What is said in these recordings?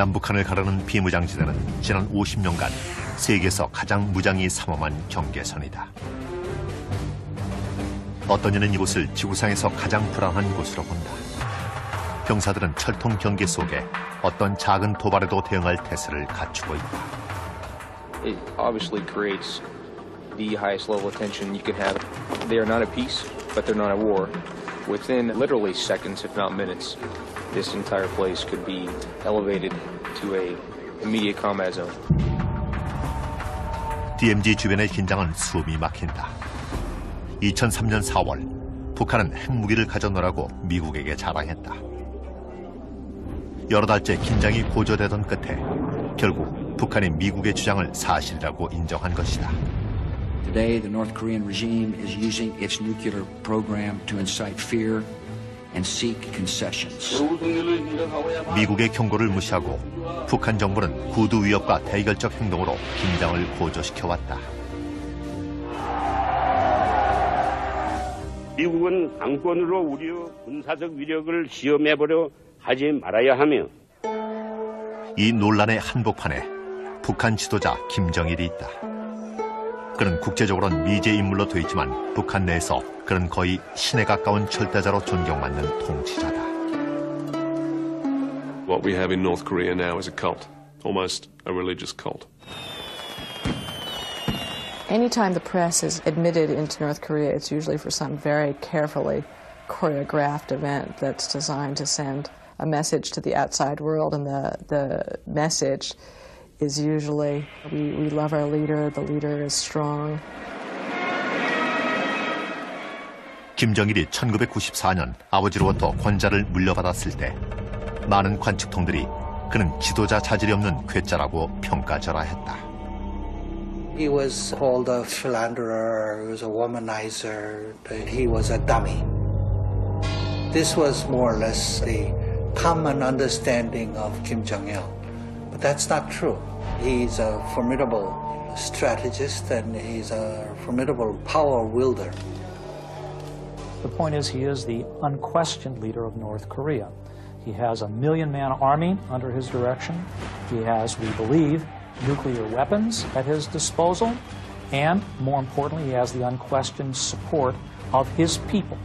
남북한을 가르는 비무장지대는 지난 50년간 세계에서 가장 무장이 삼엄한 경계선이다. 어떤 이는 이곳을 지구상에서 가장 불안한 곳으로 본다. 병사들은 철통 경계 속에 어떤 작은 도발에도 대응할 태세를 갖추고 있다. It obviously creates the highest level of tension you could have. They are not at peace, but they're not at war. Within literally seconds, if not minutes, this entire place could be elevated to a immediate combat zone. DMZ 주변의 긴장은 숨이 막힌다. 2003년 4월, 북한은 핵무기를 가져놓으라고 미국에게 자랑했다. 여러 달째 긴장이 고조되던 끝에 결국 북한이 미국의 주장을 사실이라고 인정한 것이다. Today, the North Korean regime is using its nuclear program to incite fear and seek concessions. 미국의 경고를 무시하고 북한 정부는 구두 위협과 대결적 행동으로 긴장을 고조시켜왔다. 미국은 당권으로 우리의 군사적 위력을 시험해보려 하지 말아야 하며 이 논란의 한복판에 북한 지도자 김정일이 있다. 그는 국제적으로는 미제 인물로 돼 있지만 북한 내에서 그는 거의 신에 가까운 절대자로 존경받는 통치자다. What we have in North Korea now is a cult, almost a religious cult. Anytime the press is admitted into North Korea, it's usually for some very carefully choreographed event that's designed to send a message to the outside world, and the message is usually, we love our leader, the leader is strong. 김정일이 1994년 아버지로부터 권좌를 물려받았을 때 많은 관측통들이 그는 지도자 자질이 없는 괴짜라고 평가절하했다. He was called a philanderer, he was a womanizer, he was a dummy. This was more or less the common understanding of Kim Jong-il. But that's not true. He's a formidable strategist and he's a formidable power wielder. The point is he is the unquestioned leader of North Korea. He has a 1 million-man army under his direction. He has, we believe, nuclear weapons at his disposal. And, more importantly, he has the unquestioned support of his people.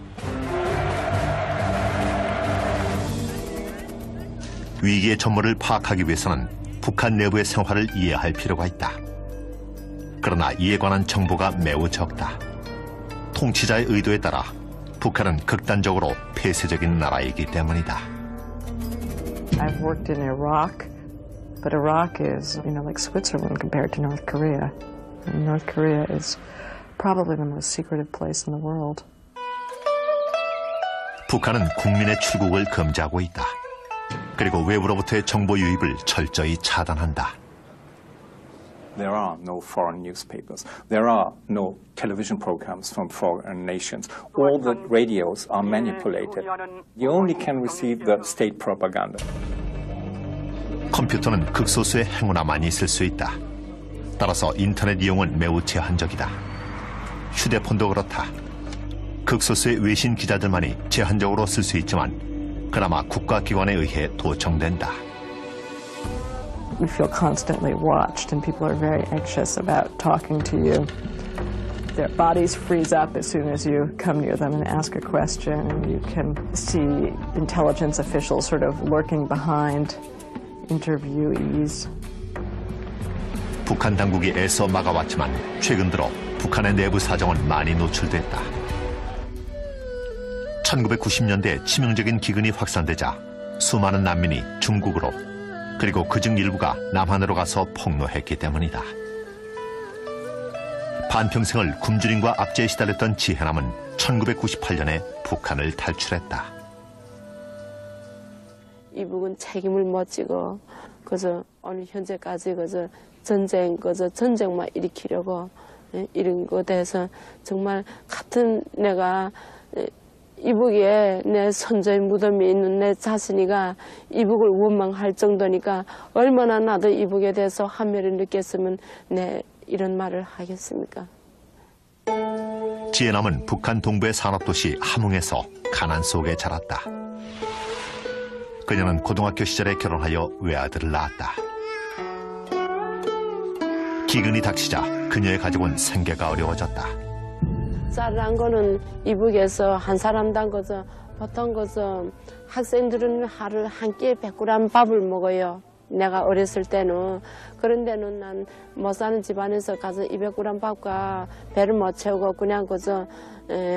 위기의 전모를 파악하기 위해서는 북한 내부의 생활을 이해할 필요가 있다. 그러나 이에 관한 정보가 매우 적다. 통치자의 의도에 따라 북한은 극단적으로 폐쇄적인 나라이기 때문이다. I've worked in Iraq, but Iraq is, like Switzerland compared to North Korea. And North Korea is probably the most secretive place in the world. 북한은 국민의 출국을 금지하고 있다. 그리고 외부로부터의 정보 유입을 철저히 차단한다. There are no foreign newspapers. There are no television programs from foreign nations. All the radios are manipulated. You only can receive the state propaganda. 컴퓨터는 극소수의 행운아만이 있을 수 있다. 따라서 인터넷 이용은 매우 제한적이다. 휴대폰도 그렇다. 극소수의 외신 기자들만이 제한적으로 쓸 수 있지만 그나마 국가기관에 의해 도청된다. You feel constantly watched and people are very anxious about talking to you. Their bodies freeze up as soon as you come near them and ask a question, and you can see intelligence officials sort of lurking behind interviewees. 북한 당국이 애써 막아왔지만 최근 들어 북한의 내부 사정은 많이 노출됐다. 1990년대 치명적인 기근이 확산되자 수많은 난민이 중국으로 그리고 그중 일부가 남한으로 가서 폭로했기 때문이다. 반평생을 굶주림과 압제에 시달렸던 지혜남은 1998년에 북한을 탈출했다. 이북은 책임을 못 지고 그저 어느 현재까지 그저 전쟁만 일으키려고 이런 것에 대해서 정말 같은 내가 이북에 내 선조의 무덤이 있는 내 자신이가 이북을 원망할 정도니까 얼마나 나도 이북에 대해서 함열을 느꼈으면 내 이런 말을 하겠습니까? 지혜남은 북한 동부의 산업도시 함흥에서 가난 속에 자랐다. 그녀는 고등학교 시절에 결혼하여 외아들을 낳았다. 기근이 닥치자 그녀의 가족은 생계가 어려워졌다. 쌀이란 거는 이북에서 한 사람당 거저 보통 거저 학생들은 하루 한 끼에 100g 밥을 먹어요. 내가 어렸을 때는. 그런데는 난 못 사는 집안에서 가서 200g 밥과 배를 못 채우고 그냥 그저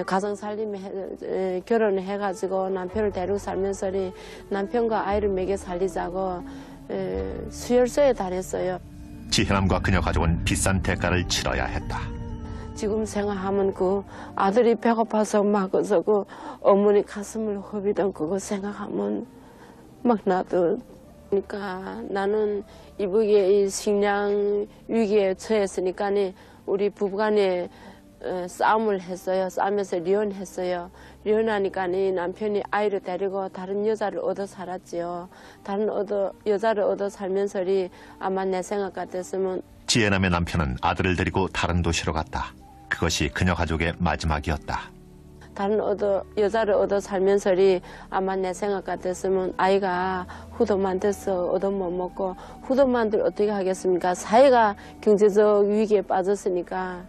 가정 살림에 결혼을 해가지고 남편을 데리고 살면서 남편과 아이를 먹여 살리자고 수혈소에 다녔어요. 지혜남과 그녀 가족은 비싼 대가를 치러야 했다. 지금 생각하면 그 아들이 배고파서 막 그 어머니 가슴을 허비던 그거 생각하면 막 나도. 그러니까 나는 이북의 이 식량 위기에 처했으니까 우리 부부간에 싸움을 했어요. 싸우면서 이혼했어요. 이혼하니까 남편이 아이를 데리고 다른 여자를 얻어 살았지요. 다른 여자를 얻어 살면서 아마 내 생각 같았으면. 지혜남의 남편은 아들을 데리고 다른 도시로 갔다. 그것이 그녀 가족의 마지막이었다. 다른 여자를 얻어 살면서 아마 내 생각 같았으면 아이가 후도만 돼서 얻어 못 먹고 후도만들 어떻게 하겠습니까? 사회가 경제적 위기에 빠졌으니까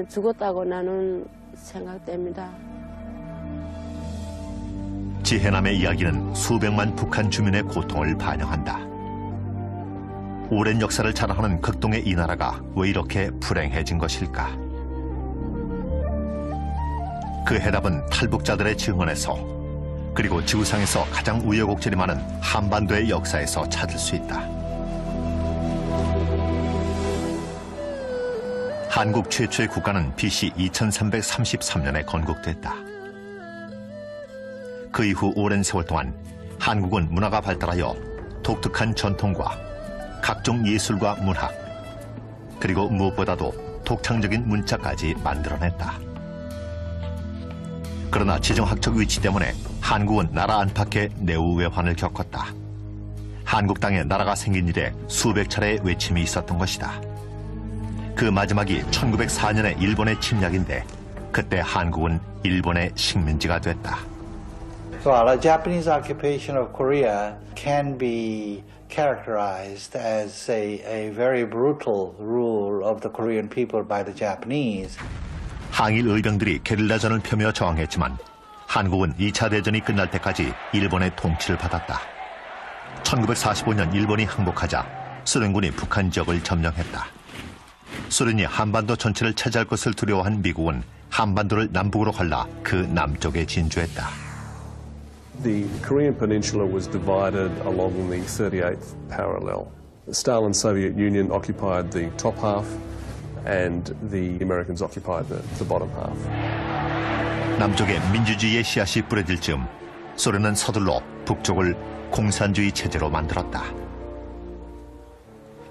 죽었다고 나는 생각됩니다. 지혜남의 이야기는 수백만 북한 주민의 고통을 반영한다. 오랜 역사를 자랑하는 극동의 이 나라가 왜 이렇게 불행해진 것일까? 그 해답은 탈북자들의 증언에서 그리고 지구상에서 가장 우여곡절이 많은 한반도의 역사에서 찾을 수 있다. 한국 최초의 국가는 BC 2333년에 건국됐다. 그 이후 오랜 세월 동안 한국은 문화가 발달하여 독특한 전통과 각종 예술과 문학, 그리고 무엇보다도 독창적인 문자까지 만들어냈다. 그러나 지정학적 위치 때문에 한국은 나라 안팎의 내우외환을 겪었다. 한국 땅에 나라가 생긴 이래 수백 차례의 외침이 있었던 것이다. 그 마지막이 1904년의 일본의 침략인데 그때 한국은 일본의 식민지가 됐다. So the Japanese occupation of Korea can be characterized as a very brutal rule of the Korean people by the Japanese. 항일 의병들이 게릴라전을 펴며 저항했지만 한국은 2차 대전이 끝날 때까지 일본의 통치를 받았다. 1945년 일본이 항복하자 소련군이 북한 지역을 점령했다. 소련이 한반도 전체를 차지할 것을 두려워한 미국은 한반도를 남북으로 갈라 그 남쪽에 진주했다. The Korean Peninsula was divided along the 38th parallel. The Stalin Soviet Union occupied the top half and the Americans occupied the bottom half. 남쪽에 민주주의의 씨앗이 뿌려질 즈음 소련은 서둘러 북쪽을 공산주의 체제로 만들었다.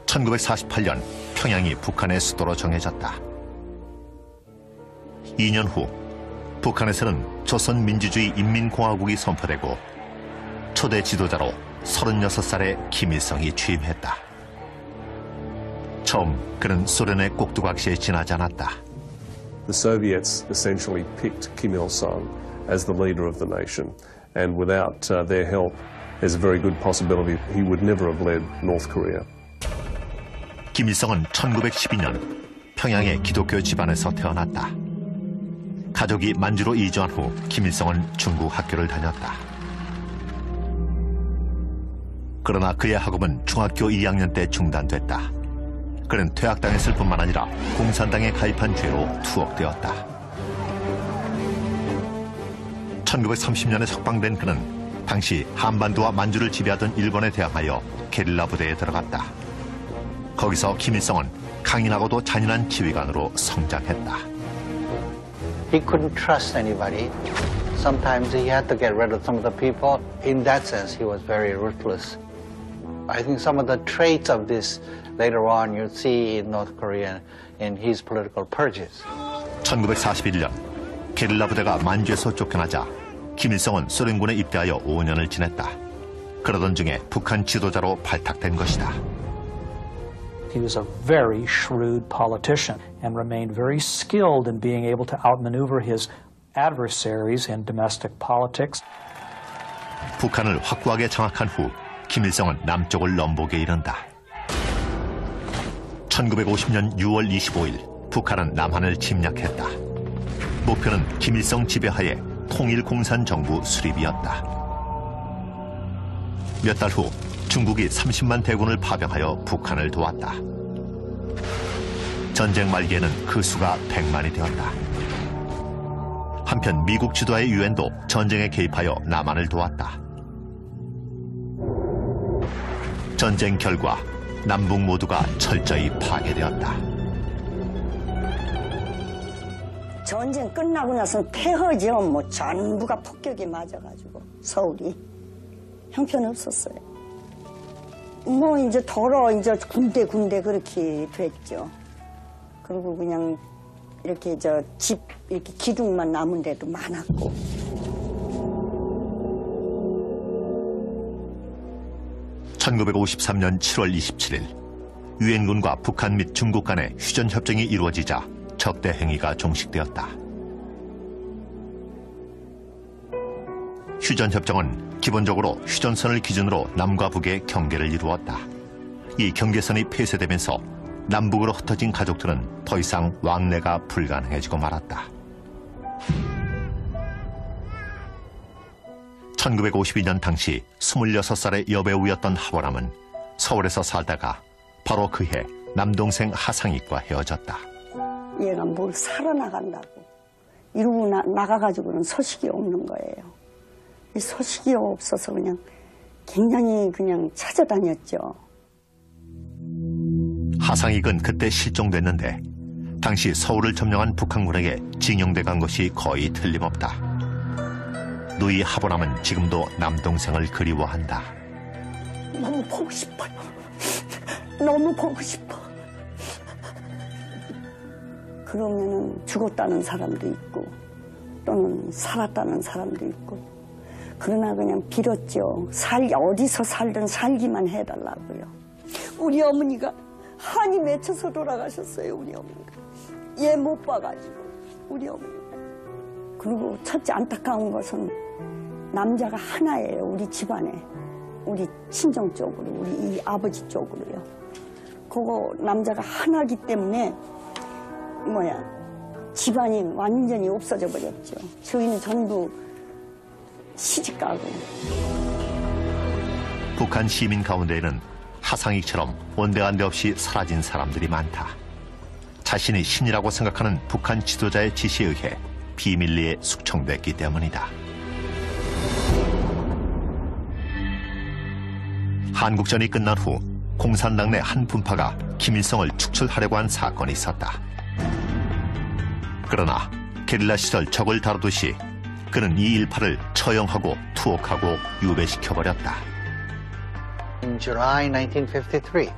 1948년 평양이 북한의 수도로 정해졌다. 2년 후 북한에서는 조선민주주의 인민공화국이 선포되고 초대 지도자로 36살의 김일성이 취임했다. 처음 그는 소련의 꼭두각시에 지나지 않았다. The Soviets essentially picked Kim Il-sung as the leader of the nation, and without their help, there's a very good possibility he would never have led North Korea. 김일성은 1912년 평양의 기독교 집안에서 태어났다. 가족이 만주로 이주한 후 김일성은 중국 학교를 다녔다. 그러나 그의 학업은 중학교 2학년 때 중단됐다. 그는 퇴학당했을 뿐만 아니라 공산당에 가입한 죄로 투옥되었다. 1930년에 석방된 그는 당시 한반도와 만주를 지배하던 일본에 대항하여 게릴라 부대에 들어갔다. 거기서 김일성은 강인하고도 잔인한 지휘관으로 성장했다. He couldn't trust anybody. Sometimes he had to get rid of some of the people. In that sense, he was very ruthless. I think some of the traits of this later on you'll see in North Korea in his political purges. 1941년 게릴라 부대가 만주에서 쫓겨나자 김일성은 소련군에 입대하여 5년을 지냈다. 그러던 중에 북한 지도자로 발탁된 것이다. He was a very shrewd politician and remained very skilled in being able to outmaneuver his adversaries in domestic politics. 북한을 확고하게 장악한 후 김일성은 남쪽을 넘보게 이른다. 1950년 6월 25일 북한은 남한을 침략했다. 목표는 김일성 지배하에 통일공산정부 수립이었다. 몇 달 후 중국이 30만 대군을 파병하여 북한을 도왔다. 전쟁 말기에는 그 수가 100만이 되었다. 한편 미국 주도의 유엔도 전쟁에 개입하여 남한을 도왔다. 전쟁 결과 남북 모두가 철저히 파괴되었다. 전쟁 끝나고 나서는 폐허죠. 뭐 전부가 폭격에 맞아가지고 서울이 형편없었어요. 뭐 이제 더러 이제 군데 그렇게 됐죠. 그리고 그냥 이렇게 집 이렇게 기둥만 남은 데도 많았고. (1953년 7월 27일) 유엔군과 북한 및 중국 간의 휴전협정이 이루어지자 적대 행위가 종식되었다. 휴전협정은 기본적으로 휴전선을 기준으로 남과 북의 경계를 이루었다. 이 경계선이 폐쇄되면서 남북으로 흩어진 가족들은 더 이상 왕래가 불가능해지고 말았다. 1952년 당시 26살의 여배우였던 하보람은 서울에서 살다가 바로 그해 남동생 하상익과 헤어졌다. 얘가 뭘 살아나간다고 이러고 나가가지고는 소식이 없는 거예요. 이 소식이 없어서 그냥 굉장히 그냥 찾아다녔죠. 하상익은 그때 실종됐는데 당시 서울을 점령한 북한군에게 징용돼 간 것이 거의 틀림없다. 누이 하보람은 지금도 남동생을 그리워한다. 너무 보고 싶어요. 너무 보고 싶어. 그러면은 죽었다는 사람도 있고 또는 살았다는 사람도 있고 그러나 그냥 빌었죠. 어디서 살든 살기만 해달라고요. 우리 어머니가 한이 맺혀서 돌아가셨어요. 우리 어머니가. 얘 못 봐가지고 우리 어머니가. 그리고 첫째 안타까운 것은 남자가 하나예요. 우리 집안에. 우리 친정 쪽으로 우리 이 아버지 쪽으로요. 그거 남자가 하나기 때문에 집안이 완전히 없어져 버렸죠. 저희는 전부 시집가고. 북한 시민 가운데에는 하상익처럼 온데간데 없이 사라진 사람들이 많다. 자신이 신이라고 생각하는 북한 지도자의 지시에 의해 비밀리에 숙청됐기 때문이다. 한국전이 끝난 후 공산당 내 한 분파가 김일성을 축출하려고 한 사건이 있었다. 그러나 게릴라 시절 적을 다루듯이 그는 이 일파를 처형하고 투옥하고 유배시켜버렸다. In July 1953,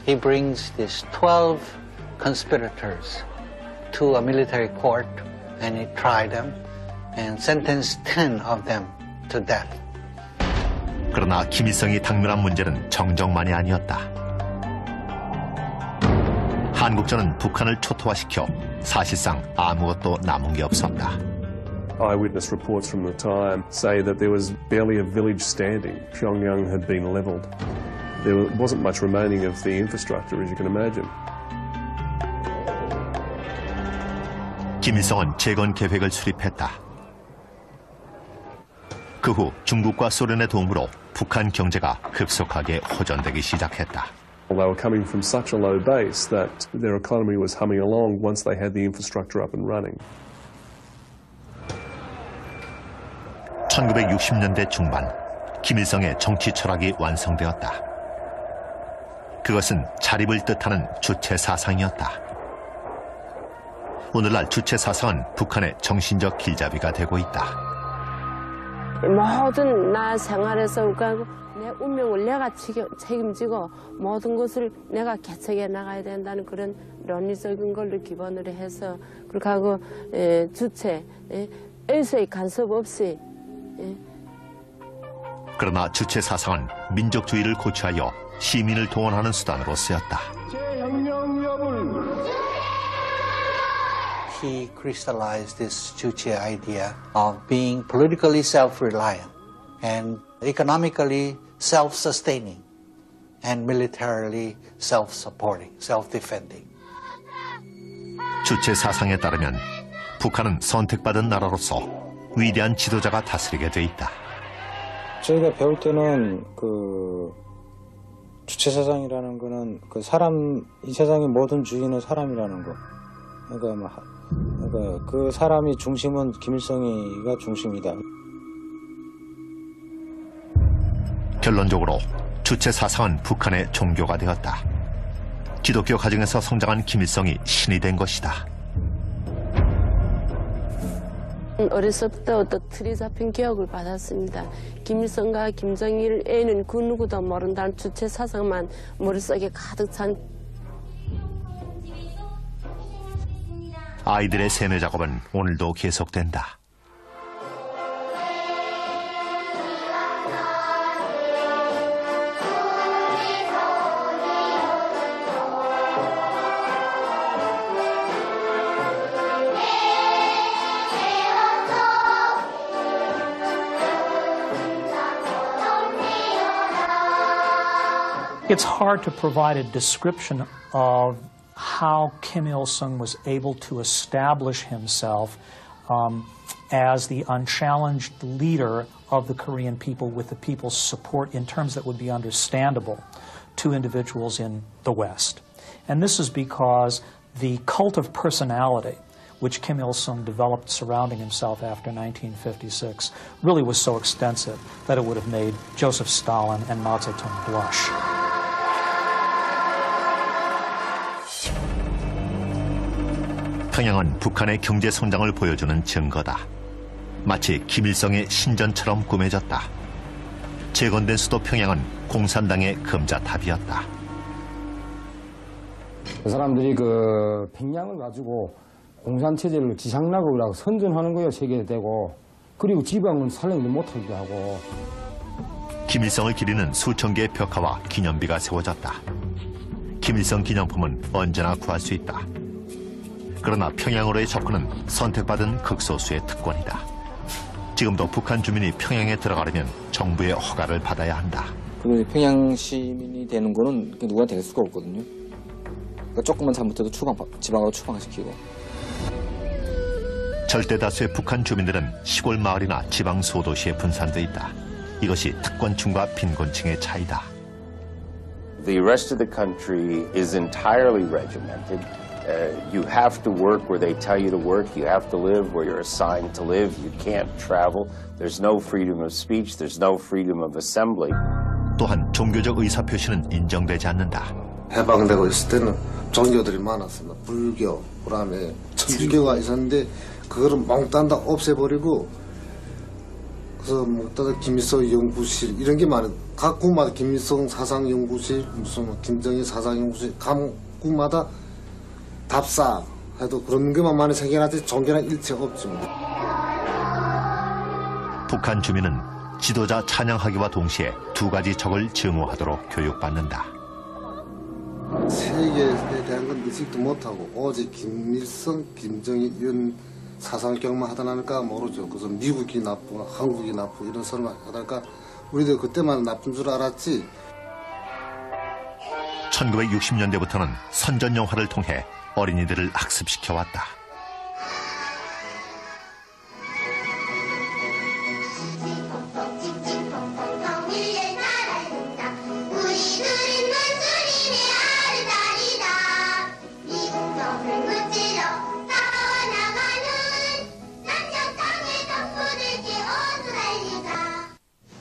he brings these 12 conspirators to a military court and he tried them and sentenced 10 of them to death. 그러나 김일성이 당면한 문제는 정적만이 아니었다. 한국전은 북한을 초토화시켜 사실상 아무것도 남은 게 없었다. Eyewitness reports from the time say that there was barely a village standing. Pyongyang had been leveled. There wasn't much remaining of the infrastructure, as you can imagine. 김일성은 재건 계획을 수립했다. 그 후 중국과 소련의 도움으로 북한 경제가 급속하게 호전되기 시작했다. They were coming from such a low base that their economy was humming along once they had the infrastructure up and running. 1960년대 중반, 김일성의 정치 철학이 완성되었다. 그것은 자립을 뜻하는 주체 사상이었다. 오늘날 주체 사상은 북한의 정신적 길잡이가 되고 있다. 모든 나 생활에서 내 운명을 내가 책임지고 모든 것을 내가 개척해 나가야 된다는 그런 논리적인 걸로 기본으로 해서 그렇게 하고 주체, 일소의 간섭 없이. 그러나 주체 사상은 민족주의를 고취하여 시민을 동원하는 수단으로 쓰였다. He crystallized this Juche idea of being politically self-reliant and economically self-sustaining and militarily self-supporting, self-defending. 주체 사상에 따르면 북한은 선택받은 나라로서 위대한 지도자가 다스리게 돼 있다. 저희가 배울 때는 그 주체 사상이라는 거는 그 사람, 이 세상의 모든 주인은 사람이라는 거. 그러니까 그 사람이 중심은 김일성이가 중심이다. 결론적으로 주체 사상은 북한의 종교가 되었다. 기독교 가정에서 성장한 김일성이 신이 된 것이다. 어렸을 때부터 틀이 잡힌 교육을 받았습니다. 김일성과 김정일에는 그 누구도 모른다는 주체 사상만 머릿속에 가득 찬. 아이들의 세뇌 작업은 오늘도 계속된다. It's hard to provide a description of how Kim Il-sung was able to establish himself as the unchallenged leader of the Korean people with the people's support in terms that would be understandable to individuals in the West. And this is because the cult of personality which Kim Il-sung developed surrounding himself after 1956 really was so extensive that it would have made Joseph Stalin and Mao Zedong blush. 평양은 북한의 경제 성장을 보여주는 증거다. 마치 김일성의 신전처럼 꾸며졌다. 재건된 수도 평양은 공산당의 금자탑이었다. 그 사람들이 그 평양을 가지고 공산체제를 지상락으로 선전하는 거예요. 세계대고. 그리고 지방은 살려내지 못하기도 하고. 김일성을 기리는 수천 개의 벽화와 기념비가 세워졌다. 김일성 기념품은 언제나 구할 수 있다. 그러나 평양으로의 접근은 선택받은 극소수의 특권이다. 지금도 북한 주민이 평양에 들어가려면 정부의 허가를 받아야 한다. 그리고 평양 시민이 되는 거는 누가 될 수가 없거든요. 그러니까 조금만 잘못해도 지방으로 추방시키고. 절대 다수의 북한 주민들은 시골 마을이나 지방 소도시에 분산돼 있다. 이것이 특권층과 빈곤층의 차이다. The rest of the country is entirely regimented. You have to work where they tell you to work. You have to live where you're assigned to live. You can't travel. There's no freedom of speech. There's no freedom of assembly. 또한 종교적 의사표시는 인정되지 않는다. 해방되고 있을 때는 종교들이 많았습니다. 불교, 그다음에 천주교가 있었는데 그거를 몽땅 다 없애버리고 그래서 뭐 김일성 연구실 이런 게 많아요. 각 구마다 김일성 사상연구실, 무슨 김정일 사상연구실, 각 구마다 답사 해도 그런 것만 많이 생겨나지 종교랑 일체 없습니다. 북한 주민은 지도자 찬양하기와 동시에 두 가지 적을 증오하도록 교육받는다. 세계에 대한 건 인식도 못하고 오직 김일성, 김정일 이런 사상경만 하다 나니까 모르죠. 그래서 미국이 나쁘고 한국이 나쁘고 이런 소리만 하다니까 우리도 그때만 나쁜 줄 알았지. 1960년대부터는 선전 영화를 통해 어린이들을 학습시켜왔다.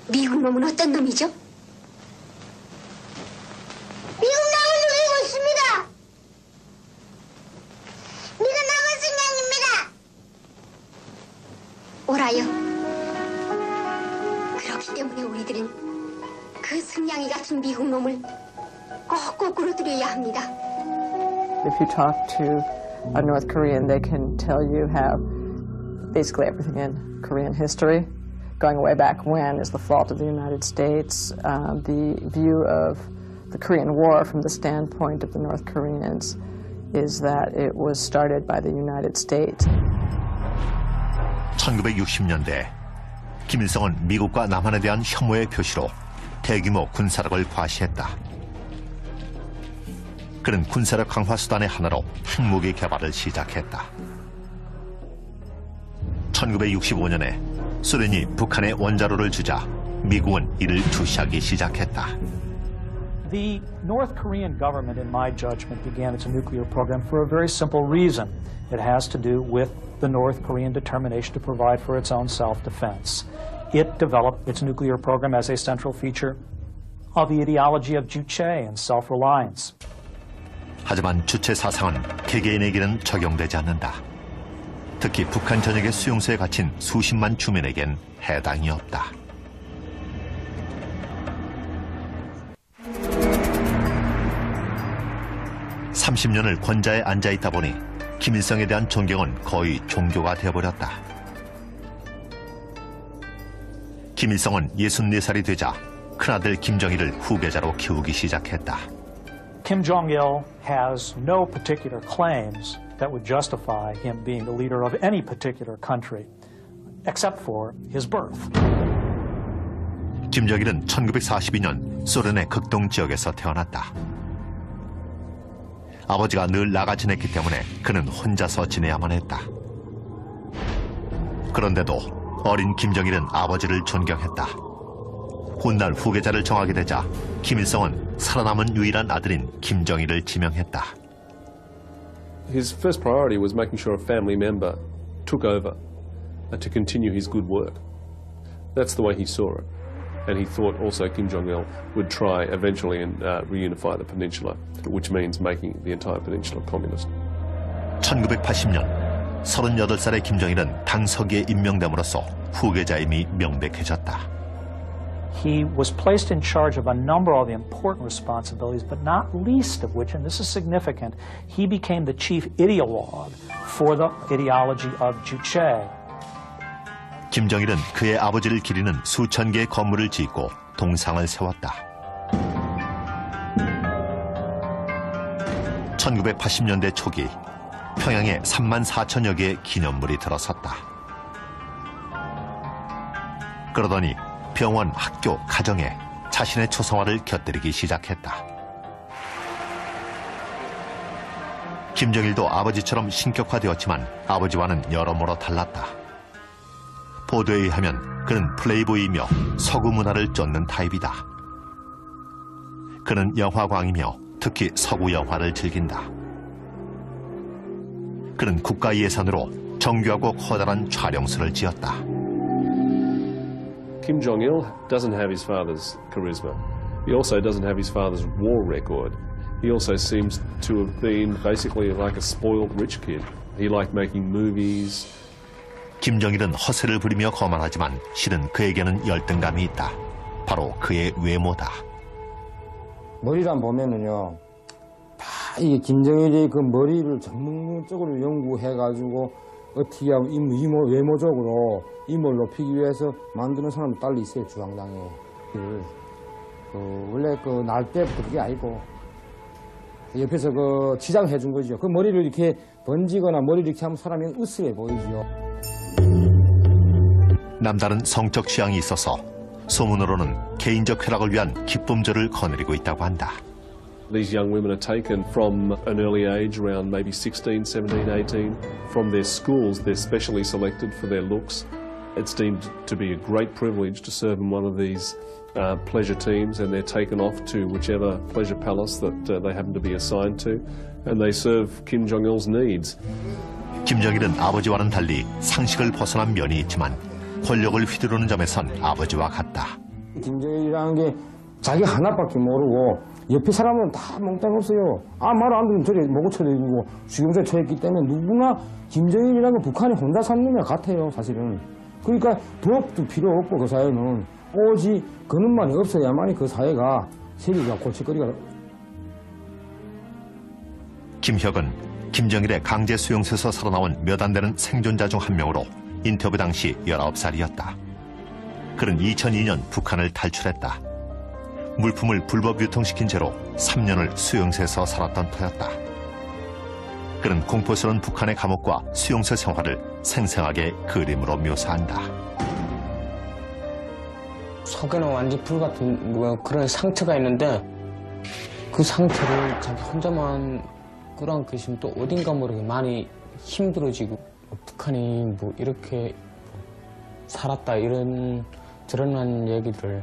미국 놈은 어떤 놈이죠? 미국 놈을 노리고 있습니다. 네가 남은 승냥입니다. 오라요. 그렇기 때문에 우리들은 그 승냥이 같은 미국 놈을 꼭 거꾸로 들여야 합니다. If you talk to a North Korean, they can tell you how basically everything in Korean history, going way back when, is the fault of the United States. The view of the Korean War from the standpoint of the North Koreans is that it was started by the United States. 1960년대 김일성은 미국과 남한에 대한 혐오의 표시로 대규모 군사력을 과시했다. 그는 군사력 강화 수단의 하나로 핵무기 개발을 시작했다. 1965년에 소련이 북한에 원자로를 주자 미국은 이를 주시하기 시작했다. The North Korean government, in my judgment, began its nuclear program for a very simple reason. It has to do with the North Korean determination to provide for its own self-defense. It developed its nuclear program as a central feature of the ideology of juche and self-reliance. 하지만 주체 사상은 개개인에게는 적용되지 않는다. 특히 북한 전역의 수용소에 갇힌 수십만 주민에겐 해당이 없다. (30년을) 권좌에 앉아있다 보니 김일성에 대한 존경은 거의 종교가 되어버렸다. 김일성은 64살이 되자 큰아들 김정일을 후계자로 키우기 시작했다. Kim Jong-il has no particular claims that would justify him being the leader of any particular country, except for his birth. 김정일은 1942년 소련의 극동 지역에서 태어났다. 아버지가 늘 나가 지냈기 때문에 그는 혼자서 지내야만 했다. 그런데도 어린 김정일은 아버지를 존경했다. 훗날 후계자를 정하게 되자 김일성은 살아남은 유일한 아들인 김정일을 지명했다. His first priority was making sure a family member took over to continue his good work. That's the way he saw it. And he thought also Kim Jong-il would try eventually and reunify the peninsula, which means making the entire peninsula communist. 1980년 38살의 김정일은 당서기에 임명됨으로써 후계자임이 명백해졌다. He was placed in charge of a number of important responsibilities, but not least of which, and this is significant, he became the chief ideologue for the ideology of juche. 김정일은 그의 아버지를 기리는 수천 개의 건물을 짓고 동상을 세웠다. 1980년대 초기 평양에 34,000여 개의 기념물이 들어섰다. 그러더니 병원, 학교, 가정에 자신의 초상화를 곁들이기 시작했다. 김정일도 아버지처럼 신격화되었지만 아버지와는 여러모로 달랐다. 보도에 의하면 그는 플레이보이이며 서구 문화를 쫓는 타입이다. 그는 영화광이며 특히 서구 영화를 즐긴다. 그는 국가 예산으로 정교하고 커다란 촬영소를 지었다. Kim Jong-il doesn't have his father's charisma. He also doesn't have his father's war record. He also seems to have been basically like a spoiled rich kid. He liked making movies. 김정일은 허세를 부리며 거만하지만 실은 그에게는 열등감이 있다. 바로 그의 외모다. 머리란 보면은요, 다 이게 김정일이 그 머리를 전문적으로 연구해가지고 어떻게 하면 외모적으로 임을 높이기 위해서 만드는 사람이 딸리 있어요, 중앙당에. 원래 그 날 때부터 그게 아니고 옆에서 그 지장해 준 거죠. 그 머리를 이렇게 번지거나 머리를 이렇게 하면 사람이 으스해 보이죠. 남다른 성적 취향이 있어서 소문으로는 개인적 쾌락을 위한 기쁨조를 거느리고 있다고 한다. These young women are taken from an early age, around maybe 16, 17, 18. From their schools, they're specially selected for their looks. It's deemed to be a great privilege to serve in one of these pleasure teams, and they're taken off to whichever pleasure palace that they happen to be assigned to, and they serve Kim Jong-il's needs. 김정일은 아버지와는 달리 상식을 벗어난 면이 있지만 권력을 휘두르는 점에선 아버지와 같다. 김정일이라는 게 자기 하나밖에 모르고 옆에 사람은 다 몽땅 없어요. 말 안 들으면 저리 목을 쳐대고 수용소에 처했기 때문에 누구나 김정일이라는 건 북한이 혼자 사는 놈이랑 같아요, 사실은. 그러니까 부업도 필요 없고 그 사회는 오직 그놈만이 없어야만이 그 사회가 세계가 골칫거리가. 김혁은 김정일의 강제 수용소에서 살아나온 몇 안 되는 생존자 중 한 명으로 인터뷰 당시 19살이었다. 그는 2002년 북한을 탈출했다. 물품을 불법 유통시킨 채로 3년을 수용소에서 살았던 터였다. 그는 공포스러운 북한의 감옥과 수용소 생활을 생생하게 그림으로 묘사한다. 속에는 완전 불 같은 뭐 그런 상처가 있는데 그 상처를 자기 혼자만 끌어안고 있으면 또 어딘가 모르게 많이 힘들어지고 북한이 뭐 이렇게 살았다 이런 드러난 얘기를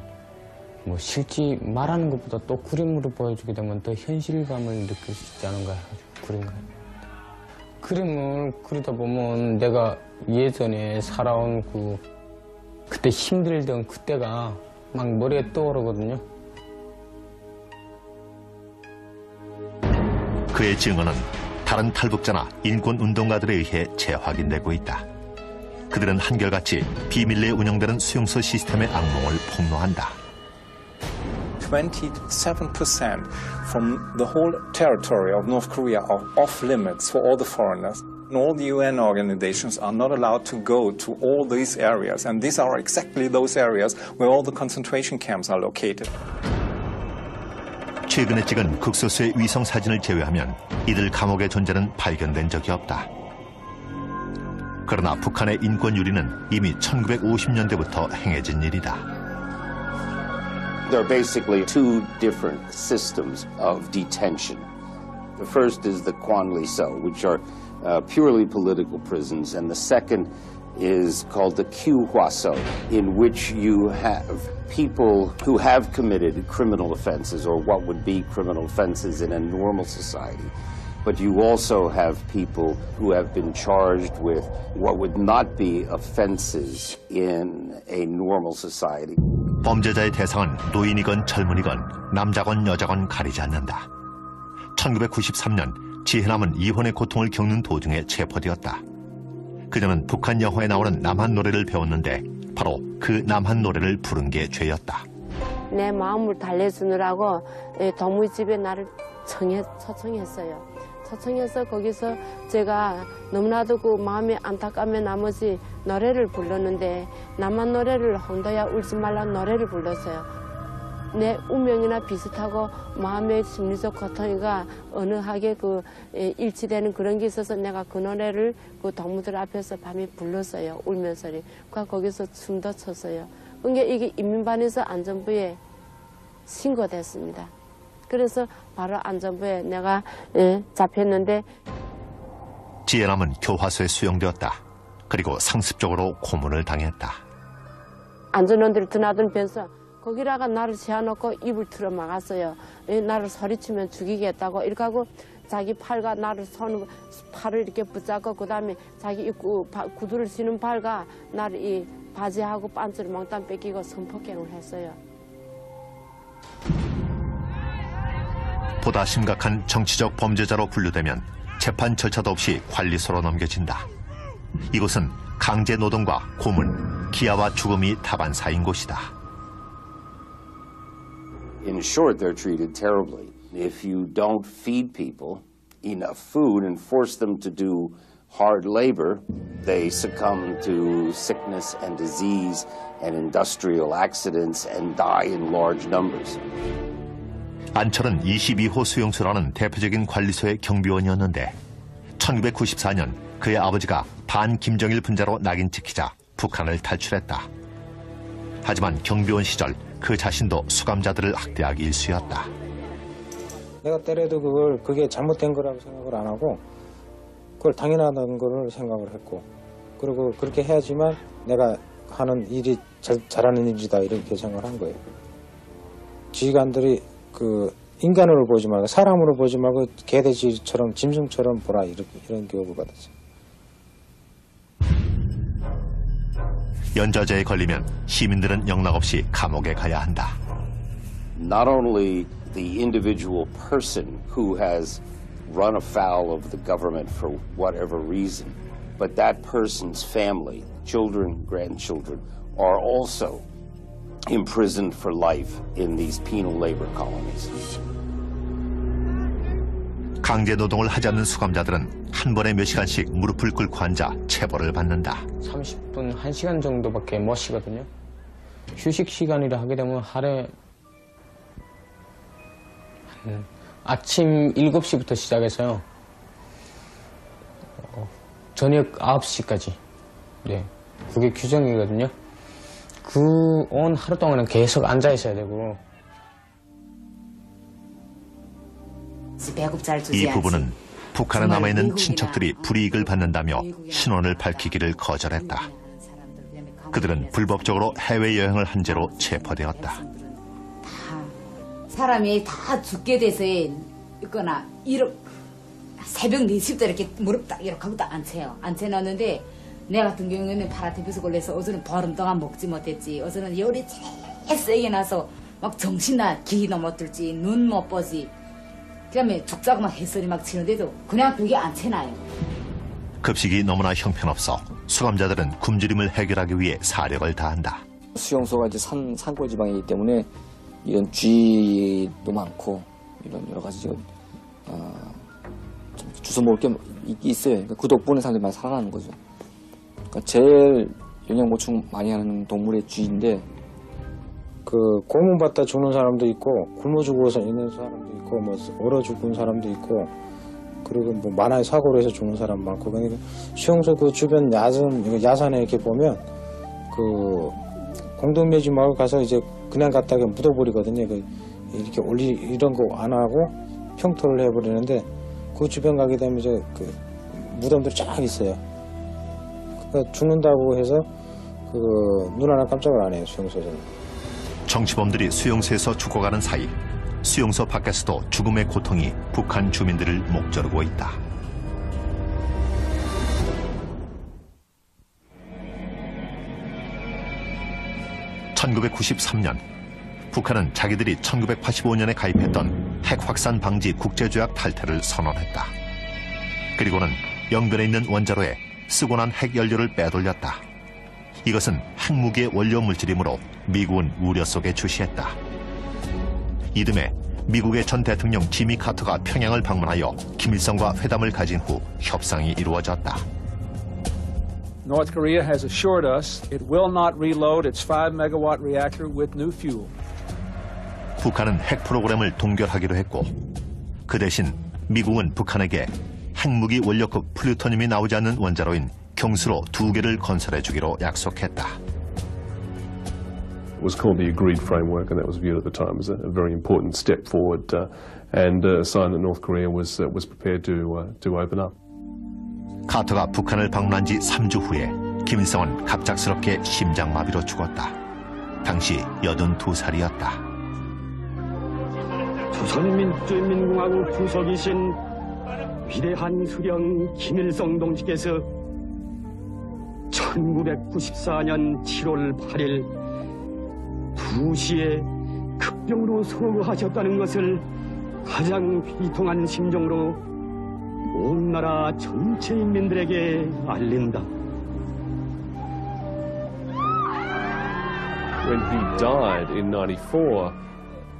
뭐 실제 말하는 것보다 또 그림으로 보여주게 되면 더 현실감을 느낄 수 있지 않은가 해가지고 그림을 그리다 보면 내가 예전에 살아온 그때 힘들던 그때가 막 머리에 떠오르거든요. 그의 증언은 다른 탈북자나 인권운동가들에 의해 재확인되고 있다. 그들은 한결같이 비밀리에 운영되는 수용소 시스템의 악몽을 폭로한다. 27% from the whole territory of North Korea are off limits for all the foreigners. And all the UN organizations are not allowed to go to all these areas. And these are exactly those areas where all the concentration camps are located. 최근에 찍은 극소수의 위성 사진을 제외하면 이들 감옥의 존재는 발견된 적이 없다. 그러나 북한의 인권 유린은 이미 1950년대부터 행해진 일이다. There are basically two different systems of detention. The first is the Kwanli-So, which are purely political prisons, and the second is called the Kyu-Hwa-So, in which you have people who have committed criminal offenses, or what would be criminal offenses in a normal society. But you also have people who have been charged with what would not be offenses in a normal society. 범죄자의 대상은 노인이건 젊은이건 남자건 여자건 가리지 않는다. 1993년 지혜남은 이혼의 고통을 겪는 도중에 체포되었다. 그녀는 북한 영화에 나오는 남한 노래를 배웠는데 바로 그 남한 노래를 부른 게 죄였다. 내 마음을 달래주느라고 동무집에 나를 초청했어요. 초청해서 거기서 제가 너무나도 그 마음이 안타까움에 나머지 노래를 불렀는데 남한 노래를 혼도야 울지 말란 노래를 불렀어요. 내 운명이나 비슷하고 마음의 심리적 고통이가 언어하게 일치되는 그런 게 있어서 내가 그 노래를 그 동무들 앞에서 밤에 불렀어요. 울면서. 거기서 춤도 췄어요. 그러니까 이게 인민반에서 안전부에 신고됐습니다. 그래서 바로 안전부에 내가 잡혔는데 지혜남은 교화소에 수용되었다. 그리고 상습적으로 고문을 당했다. 안전원들이 드나들면서 거기다가 나를 세워놓고 입을 틀어 막았어요. 나를 소리치면 죽이겠다고 이렇게 하고 자기 팔과 나를 팔을 이렇게 붙잡고 그다음에 자기 구두를 신은 팔과 나를 이 바지하고 반지를 몽땅 뺏기고 성폭행을 했어요. 보다 심각한 정치적 범죄자로 분류되면 재판 절차도 없이 관리소로 넘겨진다. 이곳은 강제 노동과 고문, 기아와 죽음이 다반사인 곳이다. In short, they're treated terribly. If you don't feed people enough food and force them to do hard labor, they succumb to sickness and disease and industrial accidents and die in large numbers. 안철은 22호 수용소라는 대표적인 관리소의 경비원이었는데 1994년 그의 아버지가 반김정일 분자로 낙인 찍히자 북한을 탈출했다. 하지만 경비원 시절 그 자신도 수감자들을 학대하기 일쑤였다. 내가 때려도 그게 잘못된 거라고 생각을 안 하고 그걸 당연하다는 걸 생각을 했고 그리고 그렇게 해야지만 내가 하는 일이 잘하는 일이다 이렇게 생각을 한 거예요. 지휘관들이 인간으로 보지 말고 사람으로 보지 말고 개돼지처럼 짐승처럼 보라 이런 교육을 받았어요. 연좌제에 걸리면 시민들은 영락없이 감옥에 가야 한다. Not only the individual person who has run afoul of the government for whatever reason, but that person's family, children, grandchildren, are also imprisoned for life in these penal labor colonies. 강제 노동을 하지 않는 수감자들은 한 번에 몇 시간씩 무릎을 꿇고 앉아 체벌을 받는다. 30분, 1시간 정도밖에 못 쉬거든요. 휴식 시간이라 하게 되면 하루에 아침 7시부터 시작해서요. 저녁 9시까지. 네, 그게 규정이거든요. 온 하루 동안은 계속 앉아 있어야 되고. 이 부부는 북한에 남아있는 친척들이 불이익을 받는다며 신원을 밝히기를 거절했다. 그들은 불법적으로 해외여행을 한 채로 체포되었다. 사람이 다 죽게 돼서 있거나 새벽 4시부터 이렇게 무릎 딱 이렇게 하고 딱 앉혀요. 앉혀놨는데 내 같은 경우에는 파라티푸스 걸려서 어제는 보름 동안 먹지 못했지. 어제는 열이 제일 세게 나서 막 정신나 기도 못 들지 눈 못 보지. 그다음에 죽자고 막 햇살이 막 치는데도 그냥 그게 안 채나요. 급식이 너무나 형편없어 수감자들은 굶주림을 해결하기 위해 사력을 다한다. 수용소가 이제 산골 지방이기 때문에 이런 쥐도 많고 이런 여러 가지 지금 좀 주워 먹을 게 있어요. 그러니까 그 덕분에 사람들이 많이 살아나는 거죠. 그러니까 제일 영양 보충 많이 하는 동물의 쥐인데 그 고문받다 죽는 사람도 있고 굶어 죽어서 있는 사람도 있고 뭐 얼어 죽은 사람도 있고 그리고 뭐 만화의 사고로 해서 죽는 사람 많고 그러니까 수용소 그 주변 야산에 이렇게 보면 그 공동묘지 마을 가서 이제 그냥 갔다가 묻어버리거든요. 이렇게 이런 거 안 하고 평토를 해버리는데 그 주변 가게 되면 이제 그 무덤들이 쫙 있어요. 그러니까 죽는다고 해서 그 눈 하나 깜짝을 안 해요 수용소에서는. 정치범들이 수용소에서 죽어가는 사이 수용소 밖에서도 죽음의 고통이 북한 주민들을 목조르고 있다. (1993년) 북한은 자기들이 1985년에 가입했던 핵 확산 방지 국제조약 탈퇴를 선언했다. 그리고는 연변에 있는 원자로에 쓰고 난 핵연료를 빼돌렸다. 이것은 핵무기의 원료 물질이므로 미국은 우려 속에 주시했다. 이듬해 미국의 전 대통령 지미 카터가 평양을 방문하여 김일성과 회담을 가진 후 협상이 이루어졌다. North Korea has assured us it will not reload its 5-megawatt reactor with new fuel. 북한은 핵 프로그램을 동결하기로 했고 그 대신 미국은 북한에게 핵무기 원료급 플루토늄이 나오지 않는 원자로인 경수로 2개를 건설해 주기로 약속했다. It was called the Agreed Framework, and that was viewed at the time as a very important step forward and a sign that North Korea was prepared to open up. 카터가 북한을 방문한 지 3주 후에 김일성은 갑작스럽게 심장마비로 죽었다. 당시 82살이었다. 조선민주주의인민공화국 주석이신 위대한 수령 김일성 동지께서 1994년 7월 8일 2시에 급병으로 서거하셨다는 것을 가장 비통한 심정으로 온 나라 전체 인민들에게 알린다. When he died in 94,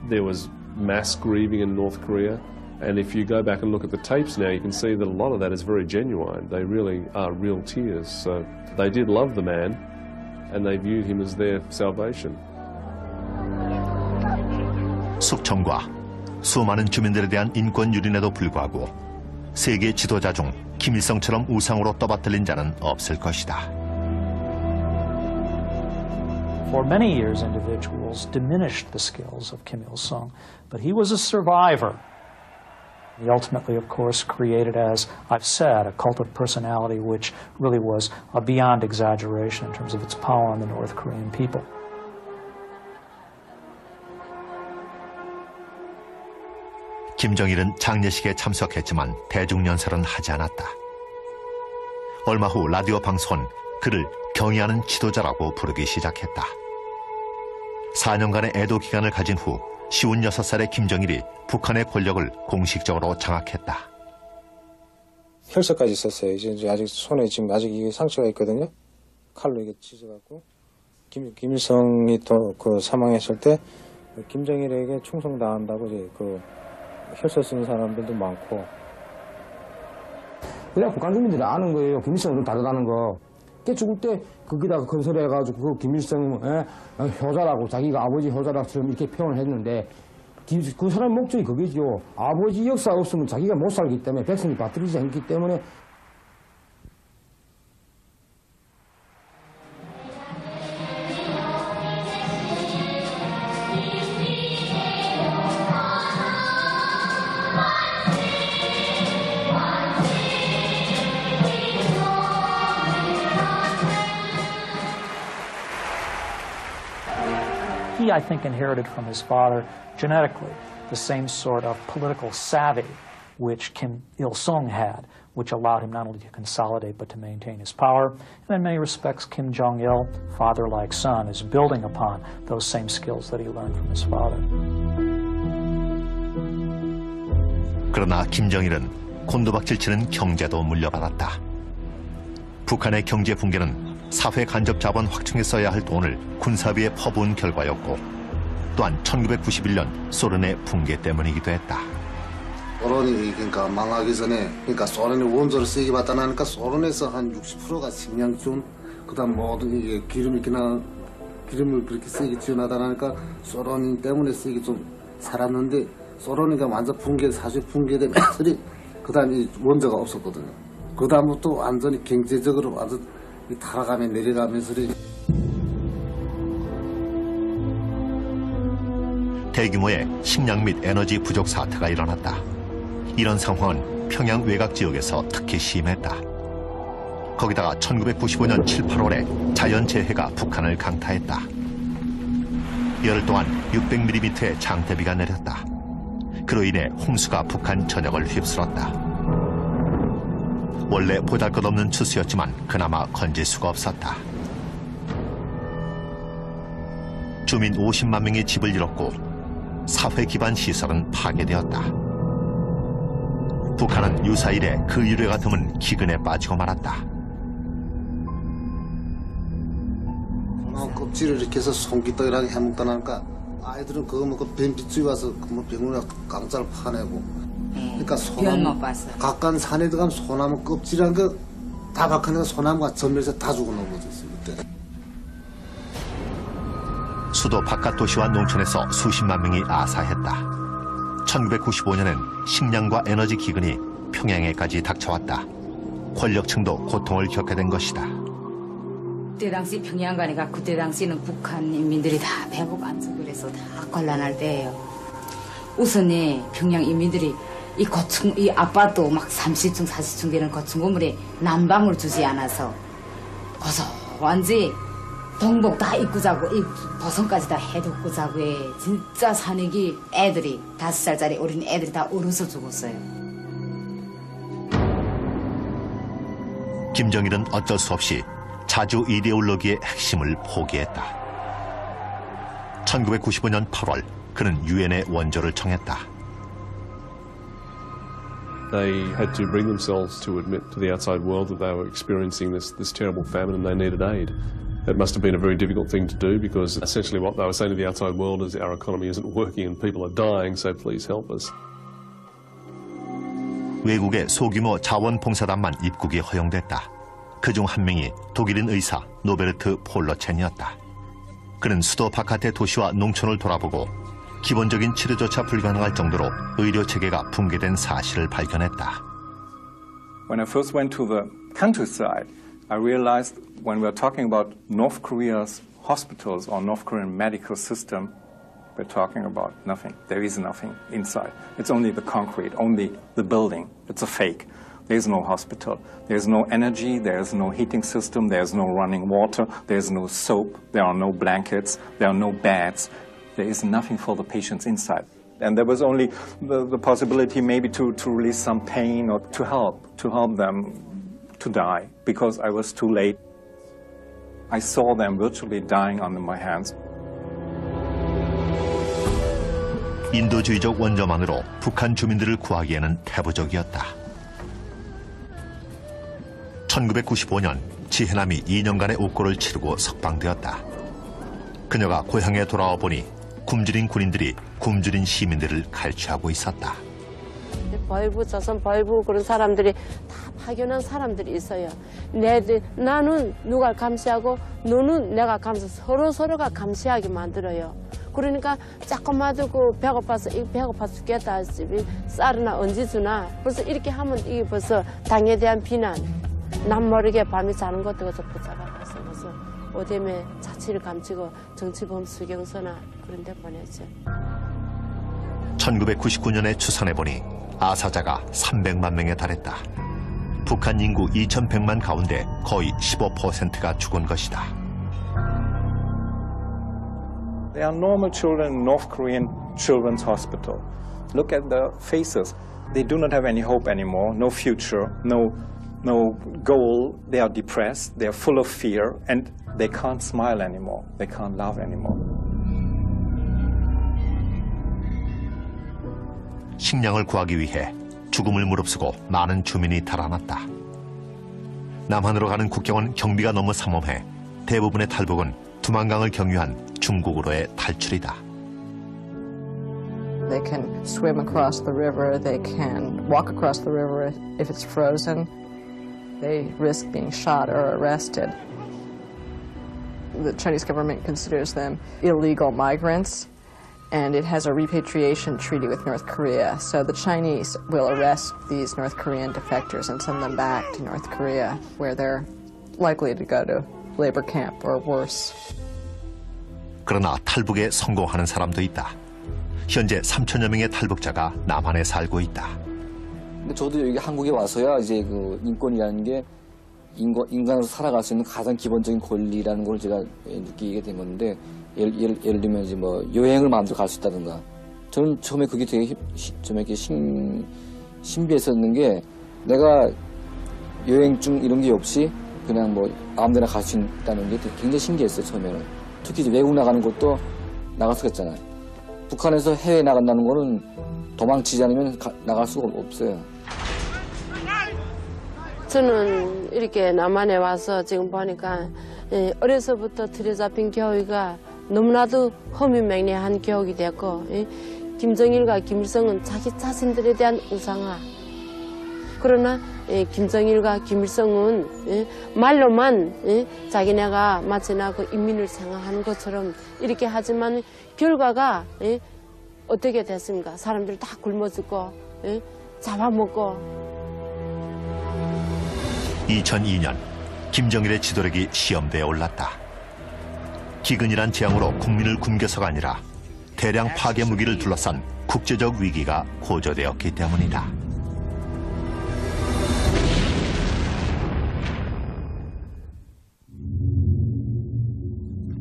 there was mass grieving in North Korea. And if you go back and look at the tapes now, you can see that a lot of that is very genuine. They really are real tears. So they did love the man, and they viewed him as their salvation. 숙청과 수많은 주민들에 대한 인권 유린에도 불구하고 세계 지도자 중 김일성처럼 우상으로 떠받들린 자는 없을 것이다. For many years, individuals diminished the skills of Kim Il-sung, but he was a survivor. He ultimately, of course, created, as I've said, a cult of personality which really was beyond exaggeration in terms of its power on the North Korean people. 김정일은 장례식에 참석했지만 대중연설은 하지 않았다. 얼마 후 라디오 방송은 그를 경의하는 지도자라고 부르기 시작했다. 4년간의 애도 기간을 가진 후 56살의 김정일이 북한의 권력을 공식적으로 장악했다. 혈서까지 있었어요. 이제 아직 손에 지금 아직 이게 상처가 있거든요. 칼로 이게 찢어갖고 김일성이 또 그 사망했을 때 김정일에게 충성당한다고 이제 그 혈서 쓰는 사람들도 많고. 그냥 북한 주민들이 아는 거예요. 김일성은 다르다는 거. 걔 죽을 때 거기다가 건설해가지고 그 김일성 효자라고 자기가 아버지 효자라처럼 이렇게 표현을 했는데 그 사람 목적이 그게죠. 아버지 역사 없으면 자기가 못 살기 때문에 백성이 받들이지 않기 때문에. he, I think, inherited from his father genetically the same sort of political savvy which Kim Il-sung had, which allowed him not only to consolidate but to maintain his power. And in many respects, Kim Jong-il, father like son, is building upon those same skills that he learned from his father. 그러나 김정일은 곤두박질치는 경제도 물려받았다. 북한의 경제 붕괴는 사회 간접 자본 확충에 써야 할 돈을 군사비에 퍼부은 결과였고, 또한 1991년 소련의 붕괴 때문이기도 했다. 소련이 그러니까 망하기 전에 그러니까 소련이 원조를 세게 받다 나니까 소련에서 한 60%가 식량준, 그다음 모든 이게 기름을 그렇게 세게 지원하다 나니까 소련 때문에 세게 좀 살았는데, 소련이가 완전 사실 붕괴된 며칠이 그다음 이 원조가 없었거든요. 그다음부터 완전히 경제적으로 완전 타락하며 내려가면서 대규모의 식량 및 에너지 부족 사태가 일어났다. 이런 상황은 평양 외곽 지역에서 특히 심했다. 거기다가 1995년 7, 8월에 자연재해가 북한을 강타했다. 열흘 동안 600mm의 장대비가 내렸다. 그로 인해 홍수가 북한 전역을 휩쓸었다. 원래 보잘것없는 추수였지만 그나마 건질 수가 없었다. 주민 50만 명이 집을 잃었고 사회 기반 시설은 파괴되었다. 북한은 유사일에 그 유래가 드문 기근에 빠지고 말았다. 껍질을 이렇게 해서 송기떡이라고 해먹다 나니까 아이들은 그거 먹고 뱀빗줄이 와서 병원에 깡짜를 파내고. 그러니까 소나무, 가까운 산에 들어가면 소나무 껍질이란 거 다 박하니까 소나무가 전멸해서 다 죽어 넘어졌어요, 그때. 수도 바깥 도시와 농촌에서 수십만 명이 아사했다. 1995년엔 식량과 에너지 기근이 평양에까지 닥쳐왔다. 권력층도 고통을 겪게 된 것이다. 그때 당시 평양 가니까 그때 당시는 북한 인민들이 다 배고파 앉아 그래서 다 곤란할 때예요. 우선에 평양 인민들이 이 아파트 막 30층, 40층 되는 고층 건물에 난방을 주지 않아서 고소한지 동복 다 입고 자고 보선까지 다 해놓고 자고 진짜 산역이 애들이 5살짜리 어린 애들이 다 얼어서 죽었어요. 김정일은 어쩔 수 없이 자주 이데올로기의 핵심을 포기했다. 1995년 8월 그는 유엔의 원조를 청했다. They had to bring themselves to admit to the outside world that they were experiencing this terrible famine and they needed aid. That must have been a very difficult thing to do because essentially what they were saying to the outside world is our economy isn't working and people are dying, so please help us. 외국의 소규모 자원봉사단만 입국이 허용됐다. 그중 한 명이 독일인 의사 노베르트 폴러첸이었다. 그는 수도 바깥의 도시와 농촌을 돌아보고 기본적인 치료조차 불가능할 정도로 의료 체계가 붕괴된 사실을 발견했다. When I first went to the countryside, I realized when we're talking about North Korea's hospitals or North Korean medical system, we're talking about nothing. There is nothing inside. It's only the concrete, only the building. It's a fake. There's no hospital. There's no energy. There's no heating system. There's no running water. There's no soap. There are no blankets. There are no beds. There is nothing for the patients inside. And there was only the possibility maybe to release some pain or to help them to die because I was too late. I saw them virtually dying under my hands. 인도주의적 원조만으로 북한 주민들을 구하기에는 태부적이었다. 1995년 지혜남이 2년간의 옥고를 치르고 석방되었다. 그녀가 고향에 돌아와 보니 굶주린 군인들이 굶주린 시민들을 갈취하고 있었다. 벌부, 조선 벌부 그런 사람들이 다 파견한 사람들이 있어요. 나는 누가 감시하고 너는 내가 감시하고 서로가 감시하게 만들어요. 그러니까 조금만 두고 배고파서 죽겠다. 쌀이나 언제 주나. 벌써 이렇게 하면 이게 벌써 당에 대한 비난. 남 모르게 밤에 자는 것도 붙잡아가서 그래서 오대매 자취를 감추고 정치범 수경서나 그런 데 보냈죠. 1999년에 추산해보니 아사자가 300만 명에 달했다. 북한 인구 2100만 가운데 거의 15%가 죽은 것이다. They are normal children in North Korean children's hospital. Look at the faces. They do not have any hope anymore, no future, no goal. They are depressed, they are full of fear, and they can't smile anymore. They can't laugh anymore. 식량을 구하기 위해 죽음을 무릅쓰고 많은 주민이 달아났다. 남한으로 가는 국경은 경비가 너무 삼엄해 대부분의 탈북은 두만강을 경유한 중국으로의 탈출이다. They can swim across the river, they can walk across the river if it's frozen. They risk being shot or arrested. The Chinese government considers them illegal migrants, and it has a repatriation treaty with North Korea. So the Chinese will arrest these North Korean defectors and send them back to North Korea, where they're likely to go to labor camp or worse. 그러나 탈북에 성공하는 사람도 있다. 현재 3천여 명의 탈북자가 남한에 살고 있다. 근데 저도 여기 한국에 와서야 이제 그 인권이라는 게 인간으로 살아갈 수 있는 가장 기본적인 권리라는 걸 제가 느끼게 된 건데 예를 들면 이제 뭐 여행을 마음대로 갈 수 있다든가 저는 처음에 그게 되게 좀 이렇게 신비했었는 게 내가 여행증 이런 게 없이 그냥 뭐 아무데나 갈 수 있다는 게 굉장히 신기했어요 처음에는. 특히 이제 외국 나가는 것도 나갈 수가 있잖아요. 북한에서 해외 나간다는 거는 도망치지 않으면 나갈 수가 없어요. 저는 이렇게 남한에 와서 지금 보니까 어려서부터 들여잡힌 교육이 너무나도 허무맹랑한 교육이 됐고 김정일과 김일성은 자기 자신들에 대한 우상화. 그러나 김정일과 김일성은 말로만 자기네가 마치나 그 인민을 생각하는 것처럼 이렇게 하지만 결과가 어떻게 됐습니까? 사람들 다 굶어 죽고 잡아먹고. 2002년 김정일의 지도력이 시험대에 올랐다. 기근이란 재앙으로 국민을 굶겨서가 아니라 대량 파괴 무기를 둘러싼 국제적 위기가 고조되었기 때문이다.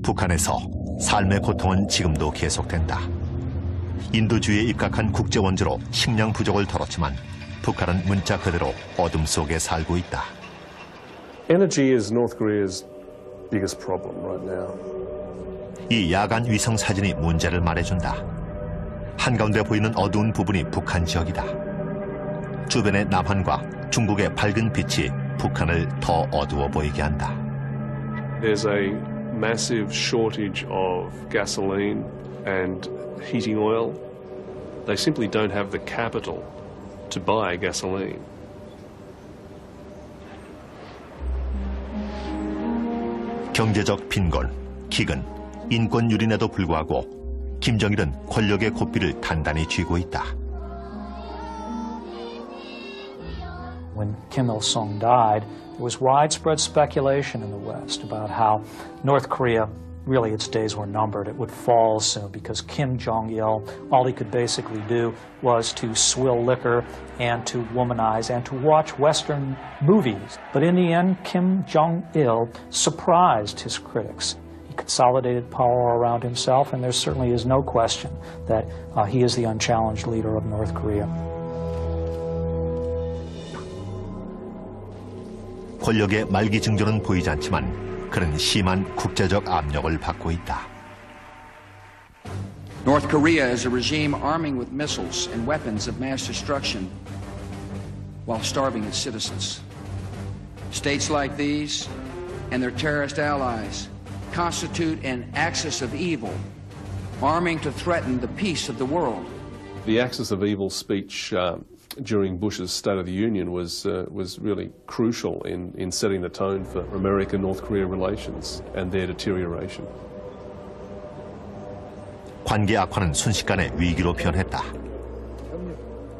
북한에서 삶의 고통은 지금도 계속된다. 인도주의에 입각한 국제원조로 식량 부족을 덜었지만 북한은 문자 그대로 어둠 속에 살고 있다. Energy is North Korea's biggest problem right now. 이 야간 위성 사진이 문제를 말해준다. 한가운데 보이는 어두운 부분이 북한 지역이다. 주변의 남한과 중국의 밝은 빛이 북한을 더 어두워 보이게 한다. There's a massive shortage of gasoline and heating oil. They simply don't have the capital to buy gasoline. 경제적 빈곤, 기근, 인권 유린에도 불구하고 김정일은 권력의 고삐를 단단히 쥐고 있다. When Kim Il-sung died, there was widespread speculation in the West about how North Korea, really its days were numbered. It would fall soon because Kim Jong-il, all he could basically do was to swill liquor and to womanize and to watch Western movies. But in the end, Kim Jong-il surprised his critics. He consolidated power around himself, and there certainly is no question that he is the unchallenged leader of North Korea. 권력의 말기 징조는 보이지 않지만 그는 심한 국제적 압력을 받고 있다. North Korea is a regime arming with missiles and weapons of mass destruction while starving its citizens. States like these and their terrorist allies constitute an axis of evil, arming to threaten the peace of the world. The axis of evil speech during Bush's State of the Union was really crucial in setting the tone for America-North Korea relations and their deterioration. 관계 악화는 순식간에 위기로 변했다.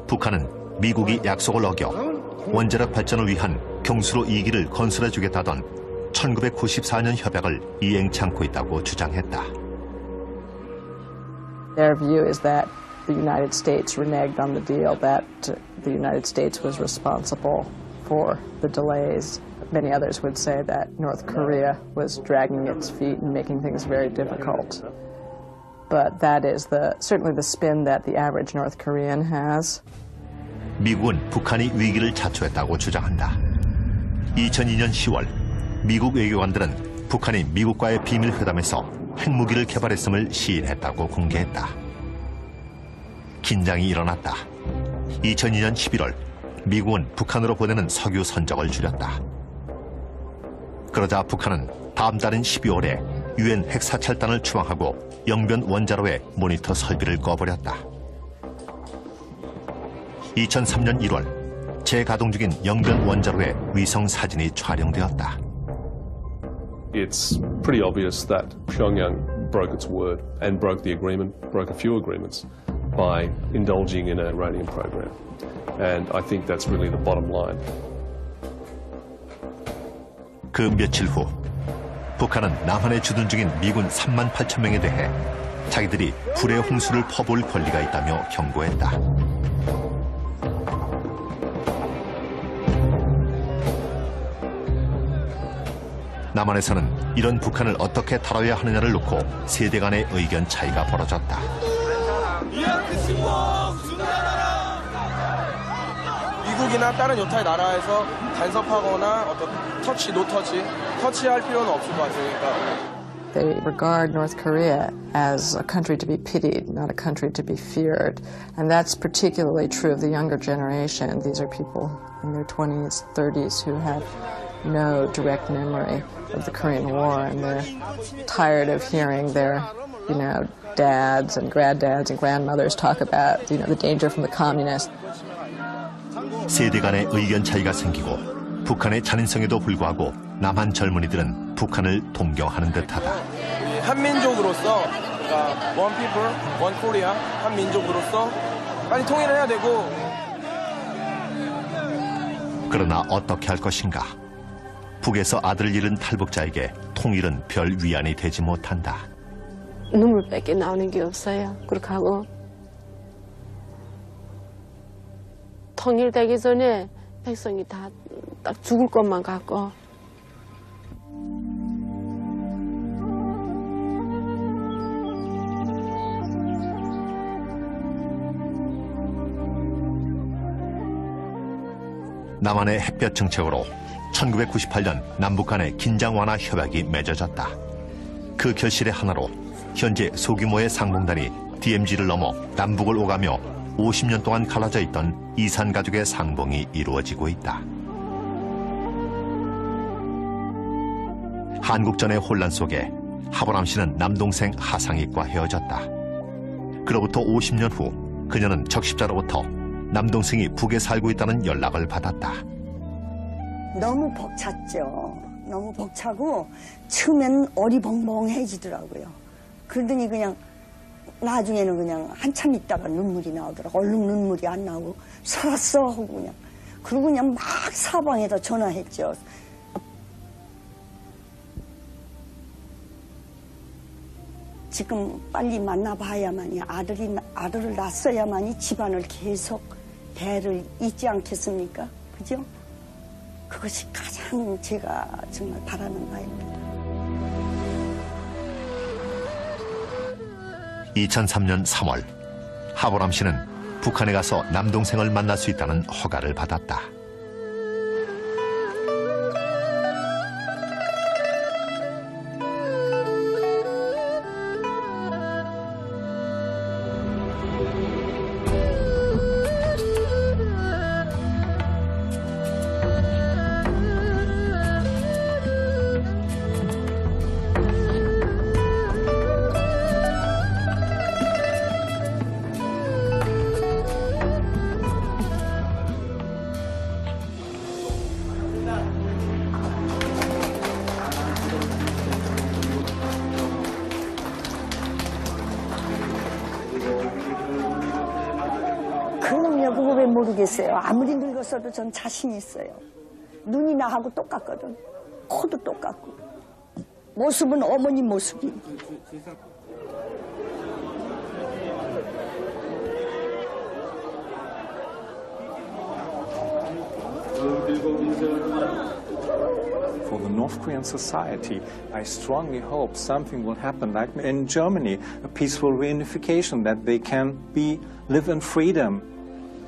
북한은 미국이 약속을 어겨 원자력 발전을 위한 경수로 2기를 건설해주겠다던 1994년 협약을 이행치 않고 있다고 주장했다. Their view is that the United States reneged on the deal, that the United States was responsible for the delays. Many others would say that North Korea was dragging its feet and making things very difficult. but that is certainly the spin that the average North Korean has. 미국은 북한이 위기를 자초했다고 주장한다. 2002년 10월 미국 외교관들은 북한이 미국과의 비밀 회담에서 핵무기를 개발했음을 시인했다고 공개했다. 긴장이 일어났다. 2002년 11월 미국은 북한으로 보내는 석유 선적을 줄였다. 그러자 북한은 다음 달인 12월에 유엔 핵사찰단을 추방하고 영변 원자로의 모니터 설비를 꺼버렸다. 2003년 1월 재가동 중인 영변 원자로의 위성 사진이 촬영되었다. It's pretty obvious that Pyongyang broke its word and broke the agreement, broke a few agreements by indulging in an uranium program. And I think that's really the bottom line. 그 며칠 후 북한은 남한에 주둔 중인 미군 3만 8천 명에 대해 자기들이 불의 홍수를 퍼부을 권리가 있다며 경고했다. 남한에서는 이런 북한을 어떻게 다뤄야 하느냐를 놓고 세대 간의 의견 차이가 벌어졌다. 미국이나 다른 요타의 나라에서 간섭하거나 어떤 터치, 터치할 필요는 없을 것 같으니까. They regard North Korea as a country to be pitied, not a country to be feared. And that's particularly true of the younger generation. These are people in their 20s, 30s who have no direct memory of the Korean War, and they're tired of hearing their, dads and granddads and grandmothers talk about, the danger from the communists. 세대 간의 의견 차이가 생기고 북한의 잔인성에도 불구하고 남한 젊은이들은 북한을 동경하는 듯하다. 한민족으로서, 그러니까 one people, one Korea, 한민족으로서 빨리 통일을 해야 되고. 그러나 어떻게 할 것인가? 북에서 아들을 잃은 탈북자에게 통일은 별 위안이 되지 못한다. 눈물밖에 나오는 게 없어요. 그렇게 하고 통일되기 전에 백성이 다 딱 죽을 것만 같고. 남한의 햇볕 정책으로 1998년 남북 간의 긴장 완화 협약이 맺어졌다. 그 결실의 하나로 현재 소규모의 상봉단이 DMZ를 넘어 남북을 오가며 50년 동안 갈라져 있던 이산 가족의 상봉이 이루어지고 있다. 한국전의 혼란 속에 하보람 씨는 남동생 하상익과 헤어졌다. 그로부터 50년 후 그녀는 적십자로부터 남동생이 북에 살고 있다는 연락을 받았다. 너무 벅찼죠. 너무 벅차고 처음엔 어리벙벙해지더라고요. 그러더니 그냥 나중에는 그냥 한참 있다가 눈물이 나오더라고. 얼른 눈물이 안 나오고 살았어 하고 그냥. 그리고 그냥 막 사방에다 전화했죠. 지금 빨리 만나봐야만이 아들을 낳았어야만이 집안을 계속 대를 잇지 않겠습니까? 그죠? 그것이 가장 제가 정말 바라는 바입니다. 2003년 3월 하보람 씨는 북한에 가서 남동생을 만날 수 있다는 허가를 받았다. 그거 왜 모르겠어요. 아무리 늙었어도 전 자신 있어요. 눈이 나하고 똑같거든. 코도 똑같고. 모습은 어머니 모습이. For the North Korean society. I strongly hope something will happen, like in Germany, a peaceful reunification, that they can live in freedom.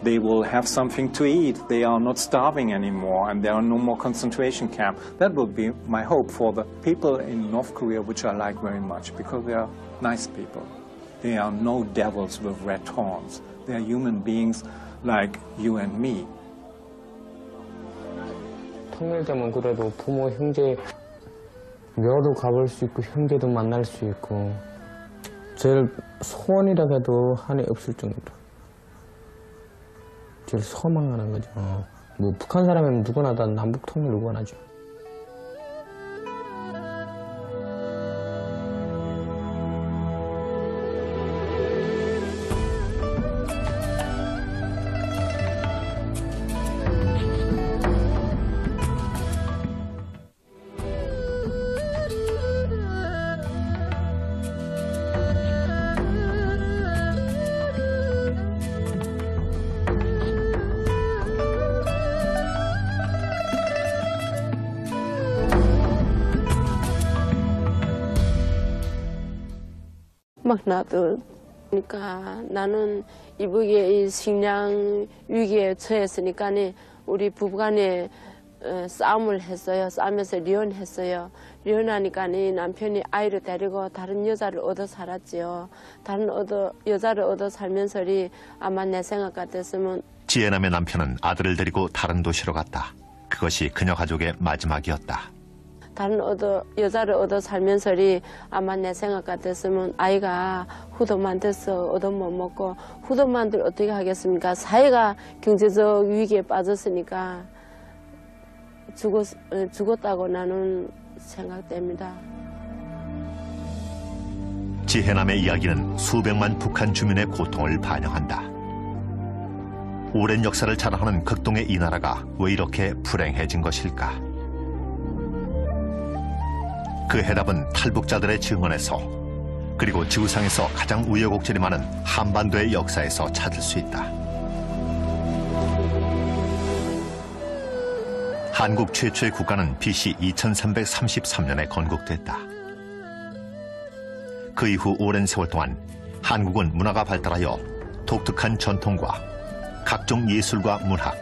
They will have something to eat. They are not starving anymore, and there are no more concentration camps. That will be my hope for the people in North Korea, which I like very much, because they are nice people. They are no devils with red horns. They are human beings like you and me. 통일되면 그래도 부모, 형제, 묘도 가볼 수 있고 형제도 만날 수 있고 제일 소원이라 해도 한이 없을 정도. 제일 소망하는 거죠. 뭐 북한 사람이면 누구나 다 남북 통일을 원하죠. 막 나도 그러니까 나는 이북의 이 식량 위기에 처했으니까 우리 부부간에 싸움을 했어요. 싸우면서 이혼했어요. 이혼하니까 남편이 아이를 데리고 다른 여자를 얻어 살았지요. 다른 여자를 얻어 살면서 아마 내 생각 같았으면 지혜남의 남편은 아들을 데리고 다른 도시로 갔다. 그것이 그녀 가족의 마지막이었다. 다른 여자를 얻어 살면서 아마 내 생각 같았으면 아이가 후도만 돼서 얻어 못 먹고 후도만들 어떻게 하겠습니까? 사회가 경제적 위기에 빠졌으니까 죽었다고 나는 생각됩니다. 지혜남의 이야기는 수백만 북한 주민의 고통을 반영한다. 오랜 역사를 자랑하는 극동의 이 나라가 왜 이렇게 불행해진 것일까? 그 해답은 탈북자들의 증언에서 그리고 지구상에서 가장 우여곡절이 많은 한반도의 역사에서 찾을 수 있다. 한국 최초의 국가는 BC 2333년에 건국됐다. 그 이후 오랜 세월 동안 한국은 문화가 발달하여 독특한 전통과 각종 예술과 문학,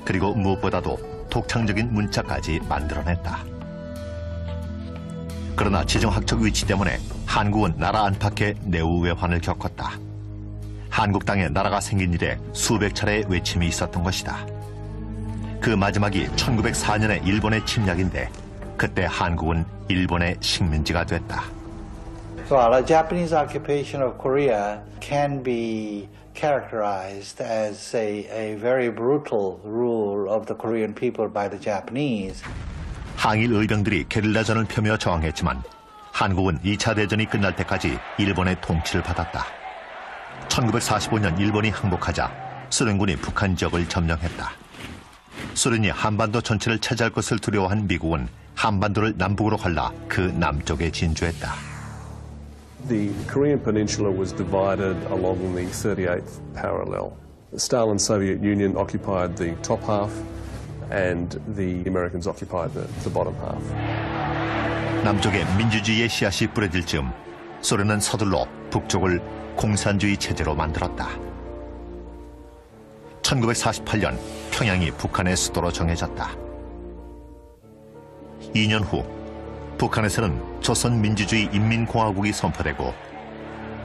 그리고 무엇보다도 독창적인 문자까지 만들어냈다. 그러나 지정학적 위치 때문에 한국은 나라 안팎의 내후외환을 겪었다. 한국 땅에 나라가 생긴 이래 수백 차례의 외침이 있었던 것이다. 그 마지막이 1904년의 일본의 침략인데 그때 한국은 일본의 식민지가 됐다. So the Japanese occupation of Korea can be characterized as a very brutal rule of the Korean people by the Japanese. 항일 의병들이 게릴라전을 펴며 저항했지만 한국은 2차 대전이 끝날 때까지 일본의 통치를 받았다. 1945년 일본이 항복하자 소련군이 북한 지역을 점령했다. 소련이 한반도 전체를 차지할 것을 두려워한 미국은 한반도를 남북으로 갈라 그 남쪽에 진주했다. The Korean Peninsula was divided along the 38th parallel. The Stalin Soviet Union occupied the top half and the Americans occupied the bottom half. 남쪽에 민주주의의 씨앗이 뿌려질 즈음 소련은 서둘러 북쪽을 공산주의 체제로 만들었다. 1948년 평양이 북한의 수도로 정해졌다. 2년 후 북한에서는 조선민주주의 인민공화국이 선포되고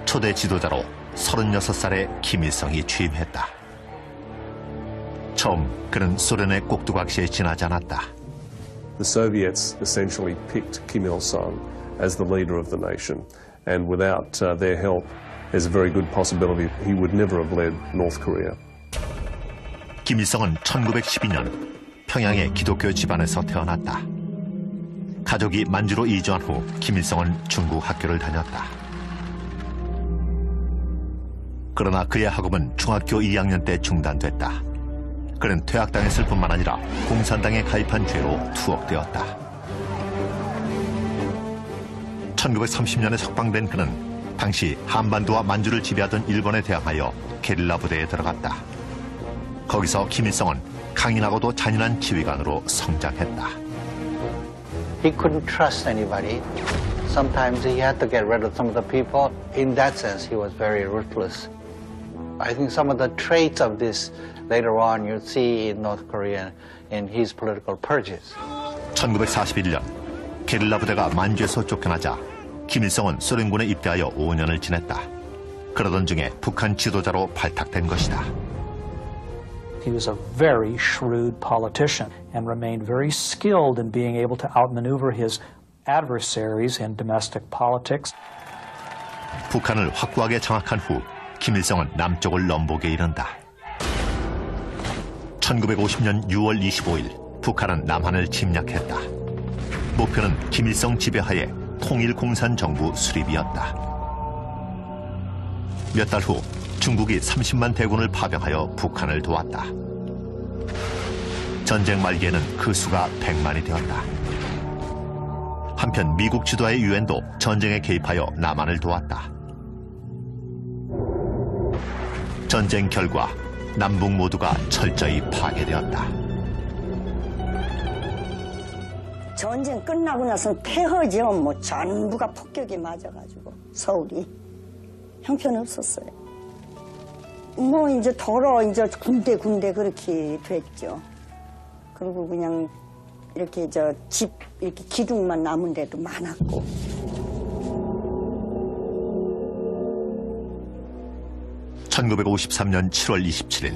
초대 지도자로 36살의 김일성이 취임했다. 처음 그는 소련의 꼭두각시에 지나지 않았다. The Soviets essentially picked Kim Il-sung as the leader of the nation, and without their help, there's a very good possibility he would never have led North Korea. 김일성은 1912년 평양의 기독교 집안에서 태어났다. 가족이 만주로 이주한 후 김일성은 중국 학교를 다녔다. 그러나 그의 학업은 중학교 2학년 때 중단됐다. 그는 퇴학당했을 뿐만 아니라 공산당에 가입한 죄로 투옥되었다. 1930년에 석방된 그는 당시 한반도와 만주를 지배하던 일본에 대항하여 게릴라 부대에 들어갔다. 거기서 김일성은 강인하고도 잔인한 지휘관으로 성장했다. He couldn't trust anybody. Sometimes he had to get rid of some of the people. In that sense, he was very ruthless. I think some of the traits of this later on you'll see in North Korea in his political purges. 1941년 게릴라 부대가 만주에서 쫓겨나자 김일성은 소련군에 입대하여 5년을 지냈다. 그러던 중에 북한 지도자로 발탁된 것이다. He was a very shrewd politician and remained very skilled in being able to outmaneuver his adversaries in domestic politics. 북한을 확고하게 장악한 후 김일성은 남쪽을 넘보게 이른다. 1950년 6월 25일 북한은 남한을 침략했다. 목표는 김일성 지배하에 통일공산정부 수립이었다. 몇 달 후 중국이 30만 대군을 파병하여 북한을 도왔다. 전쟁 말기에는 그 수가 100만이 되었다. 한편 미국 주도하의 유엔도 전쟁에 개입하여 남한을 도왔다. 전쟁 결과 남북 모두가 철저히 파괴되었다. 전쟁 끝나고 나서 폐허죠. 뭐 전부가 폭격에 맞아가지고 서울이 형편없었어요. 뭐 이제 더러 이제 군데 그렇게 됐죠. 그리고 그냥 이렇게 집 이렇게 기둥만 남은 데도 많았고. (1953년 7월 27일)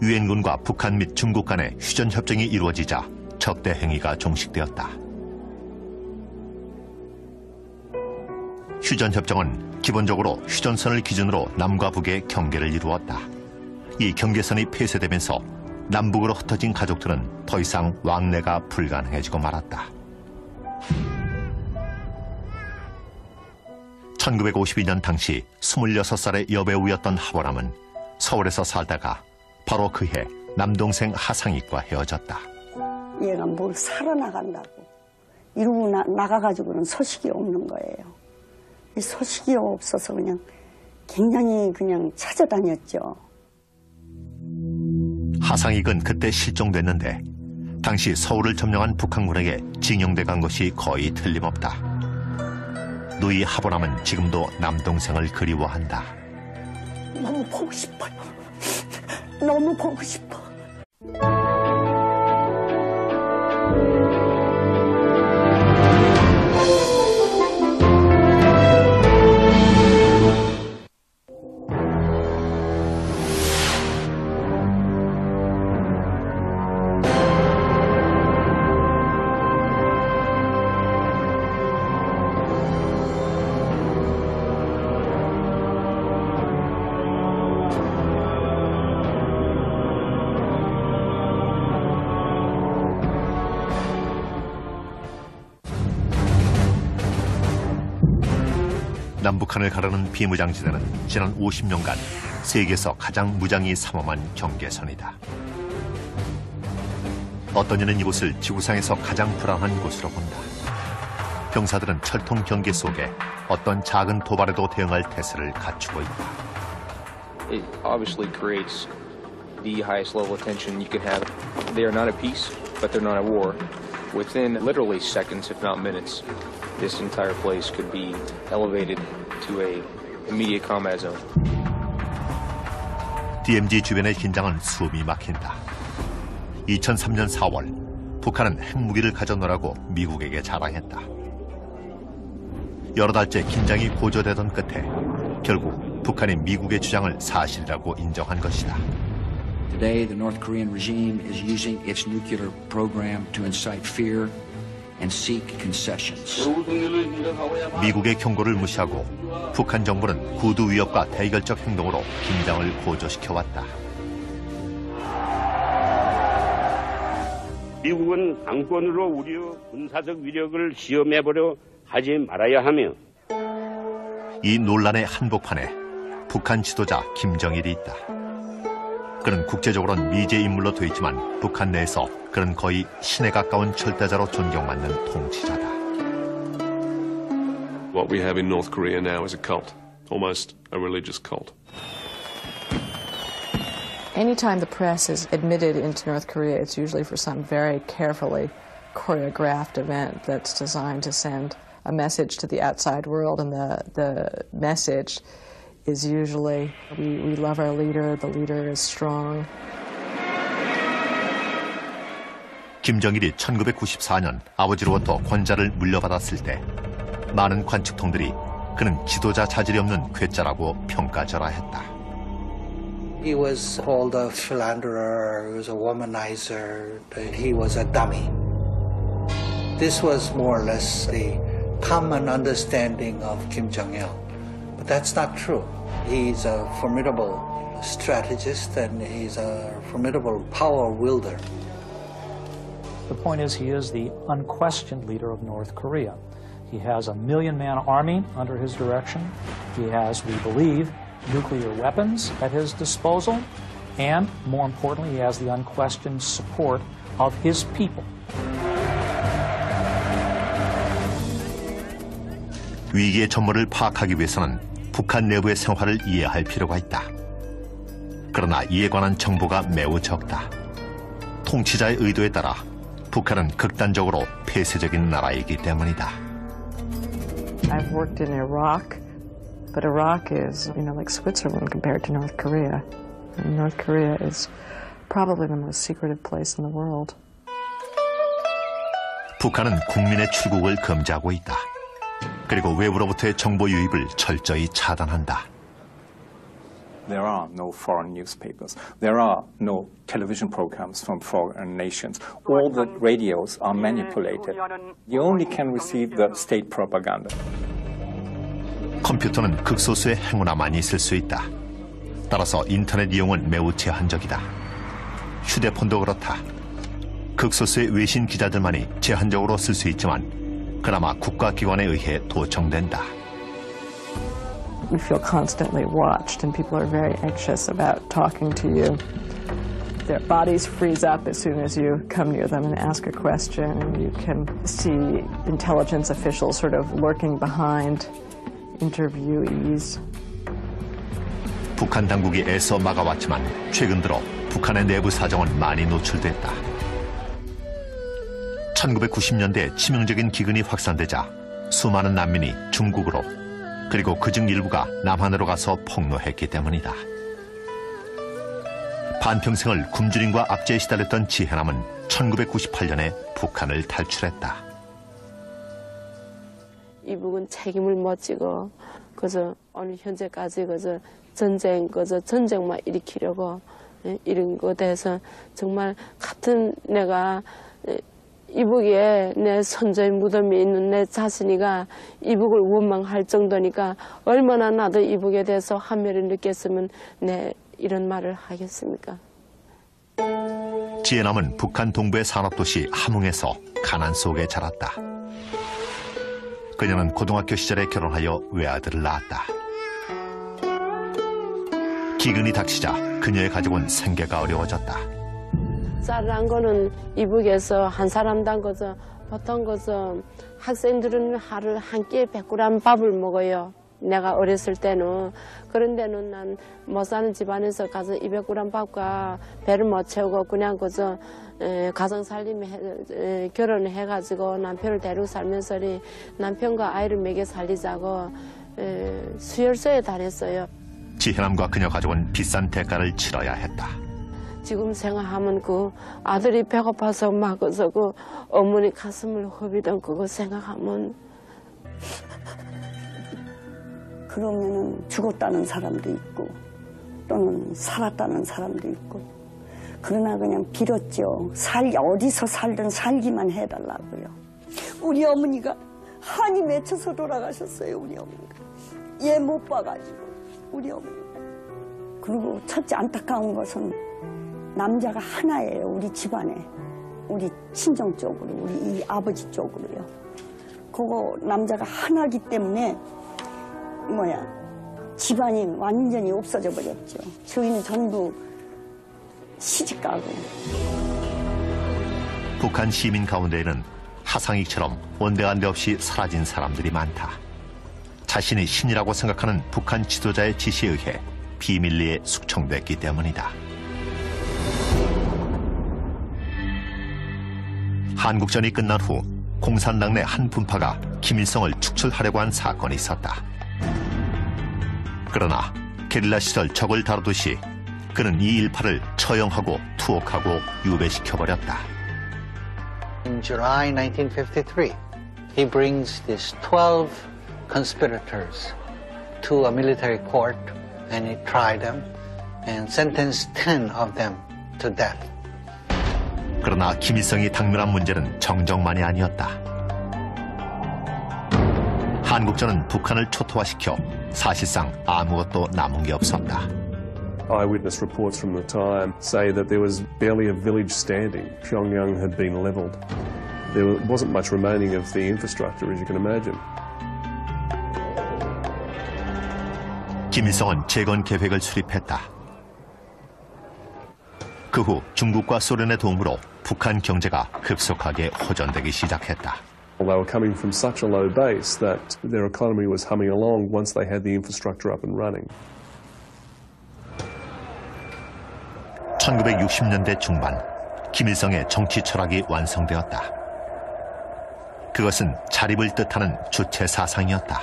유엔군과 북한 및 중국 간의 휴전협정이 이루어지자 적대 행위가 종식되었다. 휴전협정은 기본적으로 휴전선을 기준으로 남과 북의 경계를 이루었다. 이 경계선이 폐쇄되면서 남북으로 흩어진 가족들은 더 이상 왕래가 불가능해지고 말았다. 1952년 당시 26살의 여배우였던 하보람은 서울에서 살다가 바로 그해 남동생 하상익과 헤어졌다. 얘가 뭘 살아나간다고 이러고 나가가지고는 소식이 없는 거예요. 이 소식이 없어서 그냥 굉장히 그냥 찾아다녔죠. 하상익은 그때 실종됐는데 당시 서울을 점령한 북한군에게 징용돼 간 것이 거의 틀림없다. 누이 하보람은 지금도 남동생을 그리워한다. 너무 보고 싶어요. 너무 보고 싶어. 남북한을 가르는 비무장지대는 지난 50년간 세계에서 가장 무장이 삼엄한 경계선이다. 어떤 이는 이곳을 지구상에서 가장 불안한 곳으로 본다. 병사들은 철통 경계 속에 어떤 작은 도발에도 대응할 태세를 갖추고 있다. It obviously creates the highest level of tension you could have. They are not at peace, but they're not at war. Within literally seconds, if not minutes, this entire place could be elevated to a immediate combat zone. DMZ 주변의 긴장은 숨이 막힌다. 2003년 4월, 북한은 핵무기를 가져놓으라고 미국에게 자랑했다. 여러 달째 긴장이 고조되던 끝에 결국 북한이 미국의 주장을 사실이라고 인정한 것이다. Today, the North Korean regime is using its nuclear program to incite fear and seek concessions. 미국의 경고를 무시하고 북한 정부는 구두 위협과 대결적 행동으로 긴장을 고조시켜왔다. 미국은 당권으로 우리 군사적 위력을 시험해보려 하지 말아야 하며 이 논란의 한복판에 북한 지도자 김정일이 있다. 그는 국제적으로는 미제 인물로 돼 있지만 북한 내에서 그는 거의 신에 가까운 절대자로 존경받는 통치자다. What we have in North Korea now is a cult, almost a religious cult. Anytime the press is admitted into North Korea, it's usually for some very carefully choreographed event that's designed to send a message to the outside world, and the message is usually we love our leader, the leader is strong. 김정일이 1994년 아버지로부터 권좌를 물려받았을 때 많은 관측통들이 그는 지도자 자질이 없는 괴짜라고 평가절하했다. He was called a philanderer, he was a womanizer, he was a dummy. This was more or less the common understanding of Kim Jong-il. But that's not true. He's a formidable strategist and he's a formidable power wielder. The point is, he is the unquestioned leader of North Korea. He has a 1 million-man army under his direction. He has, we believe, nuclear weapons at his disposal. And, more importantly, he has the unquestioned support of his people. 위기의 전모를 파악하기 위해서는 북한 내부의 생활을 이해할 필요가 있다. 그러나 이에 관한 정보가 매우 적다. 통치자의 의도에 따라 북한은 극단적으로 폐쇄적인 나라이기 때문이다. I've worked in Iraq, but Iraq is, like Switzerland compared to North Korea. And North Korea is probably the most secretive place in the world. 북한은 국민의 출국을 금지하고 있다. 그리고 외부로부터의 정보 유입을 철저히 차단한다. There are no foreign newspapers. There are no television programs from foreign nations. All the radios are manipulated. You only can receive the state propaganda. 컴퓨터는 극소수의 행운아만이 있을 수 있다. 따라서 인터넷 이용은 매우 제한적이다. 휴대폰도 그렇다. 극소수의 외신 기자들만이 제한적으로 쓸 수 있지만 그나마 국가기관에 의해 도청된다. You feel constantly watched, and people are very anxious about talking to you. Their bodies freeze up as soon as you come near them and ask a question, and you can see intelligence officials sort of lurking behind interviewees. 북한 당국이 애써 막아왔지만 최근 들어 북한의 내부 사정은 많이 노출됐다. 1990년대 치명적인 기근이 확산되자 수많은 난민이 중국으로 그리고 그중 일부가 남한으로 가서 폭로했기 때문이다. 반평생을 굶주림과 압제에 시달렸던 지혜남은 1998년에 북한을 탈출했다. 이북은 책임을 못 지고 그저 어느 현재까지 그저 전쟁만 일으키려고 이런 것에 대해서 정말 같은 내가 이북에 내 선조의 무덤이 있는 내 자신이가 이북을 원망할 정도니까 얼마나 나도 이북에 대해서 환멸을 느꼈으면 내 이런 말을 하겠습니까? 지혜남은 북한 동부의 산업도시 함흥에서 가난 속에 자랐다. 그녀는 고등학교 시절에 결혼하여 외아들을 낳았다. 기근이 닥치자 그녀의 가족은 생계가 어려워졌다. 쌀이란 거는 이북에서 한 사람당 거저 보통 거저 학생들은 하루 한 끼에 100g 밥을 먹어요. 내가 어렸을 때는. 그런데는 난 못 사는 집안에서 가서 200g 밥과 배를 못 채우고 그냥 거저 가정 살림 결혼을 해가지고 남편을 데리고 살면서 남편과 아이를 먹여 살리자고 수혈소에 다녔어요. 지혜남과 그녀 가족은 비싼 대가를 치러야 했다. 지금 생각하면 그 아들이 배고파서 막 그 어머니 가슴을 후비던 그거 생각하면 그러면은 죽었다는 사람도 있고 또는 살았다는 사람도 있고 그러나 그냥 빌었죠. 어디서 살든 살기만 해달라고요. 우리 어머니가 한이 맺혀서 돌아가셨어요. 우리 어머니가 얘 못 봐가지고 우리 어머니가. 그리고 첫째 안타까운 것은 남자가 하나예요. 우리 집안에. 우리 친정 쪽으로, 우리 이 아버지 쪽으로요. 그거 남자가 하나기 때문에 집안이 완전히 없어져 버렸죠. 저희는 전부 시집가고. 북한 시민 가운데에는 하상익처럼 온데간데 없이 사라진 사람들이 많다. 자신이 신이라고 생각하는 북한 지도자의 지시에 의해 비밀리에 숙청됐기 때문이다. 한국전이 끝난 후 공산당 내 한 분파가 김일성을 축출하려고 한 사건이 있었다. 그러나 게릴라 시절 적을 다루듯이 그는 이 일파를 처형하고 투옥하고 유배시켜버렸다. In July 1953, he brings these 12 conspirators to a military court and he tried them and sentenced 10 of them to death. 그러나 김일성이 당면한 문제는 정적만이 아니었다. 한국전은 북한을 초토화시켜 사실상 아무것도 남은 게 없었다. Eyewitness reports from the time say that there was barely a village standing. Pyongyang had been leveled. There wasn't much remaining of the infrastructure, as you can imagine. 김일성은 재건 계획을 수립했다. 그 후 중국과 소련의 도움으로 북한 경제가 급속하게 호전되기 시작했다. They were coming from such a low base that their economy was humming along once they had the infrastructure up and running. 1960년대 중반, 김일성의 정치 철학이 완성되었다. 그것은 자립을 뜻하는 주체 사상이었다.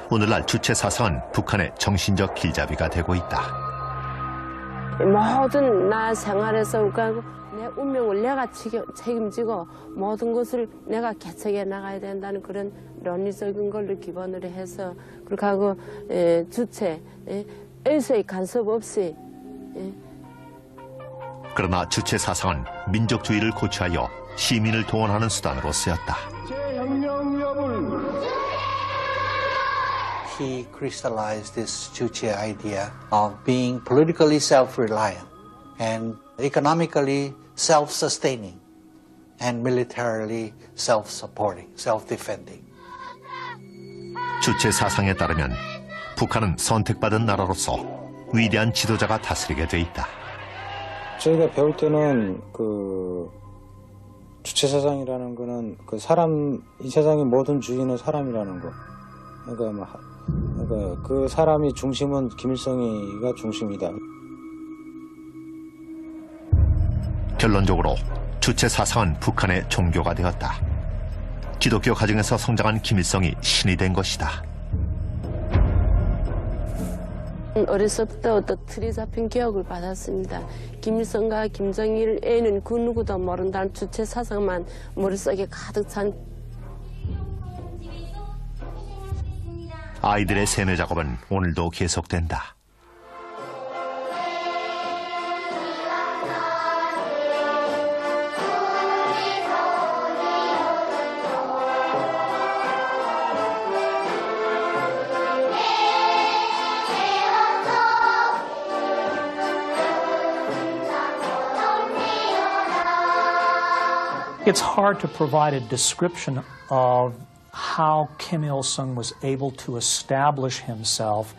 오늘날 주체 사상은 북한의 정신적 길잡이가 되고 있다. 모든 나 생활에서 내 운명을 내가 책임지고 모든 것을 내가 개척해 나가야 된다는 그런 논리적인 걸로 기본으로 해서 그렇게 하고 주체, 일서의 간섭 없이. 그러나 주체 사상은 민족주의를 고취하여 시민을 동원하는 수단으로 쓰였다. He crystallized this Juche idea of being politically self-reliant and economically self-sustaining and militarily self-supporting, self-defending. 주체 사상에 따르면 북한은 선택받은 나라로서 위대한 지도자가 다스리게 돼 있다. 저희가 배울 때는 그 주체사상이라는 거는 그 사람, 이 세상의 모든 주인은 사람이라는 거. 그러니까 그 사람이 중심은 김일성이가 중심이다. 결론적으로 주체 사상은 북한의 종교가 되었다. 기독교 가정에서 성장한 김일성이 신이 된 것이다. 어렸을 때부터 틀이 잡힌 교육을 받았습니다. 김일성과 김정일 애는 그 누구도 모른다는 주체 사상만 머릿속에 가득 찬. 아이들의 세뇌 작업은 오늘도 계속된다. It's hard to provide a description of how Kim Il-sung was able to establish himself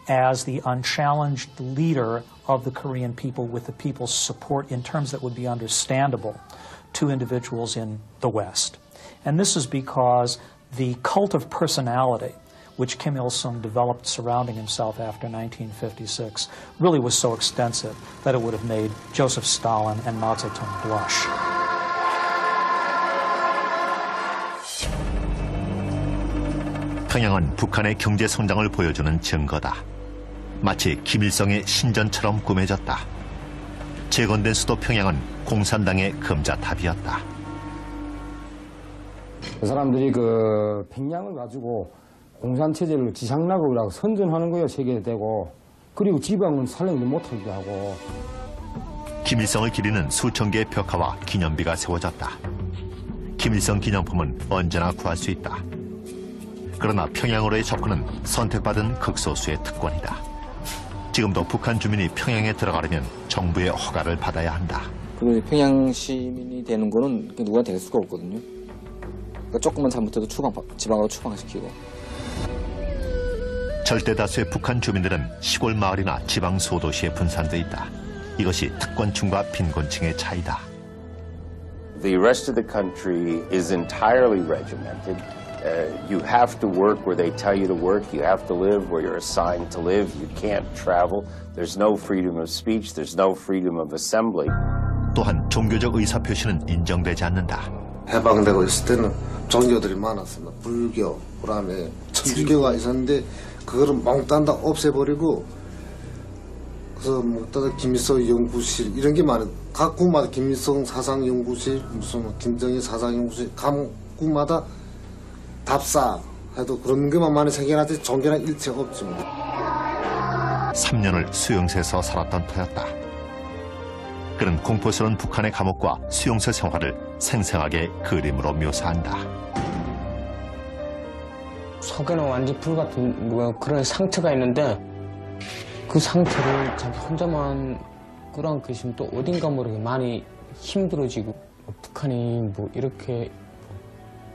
as the unchallenged leader of the Korean people with the people's support in terms that would be understandable to individuals in the West. And this is because the cult of personality which Kim Il-sung developed surrounding himself after 1956 really was so extensive that it would have made Joseph Stalin and Mao Zedong blush. 평양은 북한의 경제 성장을 보여주는 증거다. 마치 김일성의 신전처럼 꾸며졌다. 재건된 수도 평양은 공산당의 금자탑이었다. 그 사람들이 그 평양을 가지고 공산체제를 지상락으로 선전하는 거예요. 세계대고. 그리고 지방은 살려내지 못하게 하고. 김일성을 기리는 수천 개의 벽화와 기념비가 세워졌다. 김일성 기념품은 언제나 구할 수 있다. 그러나 평양으로의 접근은 선택받은 극소수의 특권이다. 지금도 북한 주민이 평양에 들어가려면 정부의 허가를 받아야 한다. 그리고 평양 시민이 되는 거는 누가 될 수가 없거든요. 그러니까 조금만 잘못해도 지방으로 추방시키고. 절대 다수의 북한 주민들은 시골 마을이나 지방 소도시에 분산돼 있다. 이것이 특권층과 빈곤층의 차이다. The rest of the country is entirely regimented. You have to work where they tell you to work. You have to live where you're assigned to live. You can't travel. There's no freedom of speech. There's no freedom of assembly. 또한 종교적 의사표시는 인정되지 않는다. 해방되고 있을 때는 종교들이 많았습니다. 불교, 그다음에 천주교가 있었는데 그거를 몽땅 다 없애버리고 그래서 뭐 김일성 연구실 이런 게 많아요. 각 구마다 김일성 사상연구실, 무슨 김정일 사상연구실, 각 구마다 답사 해도 그런 것만 많이 생겨나지 종교랑 일체가 없지 뭐. 3년을 수용소에서 살았던 터였다. 그는 공포스러운 북한의 감옥과 수용소 생활을 생생하게 그림으로 묘사한다. 속에는 완전 불같은 그런 상처가 있는데 그 상처를 자기 혼자만 끌어안고 있으면 또 어딘가 모르게 많이 힘들어지고 북한이 뭐 이렇게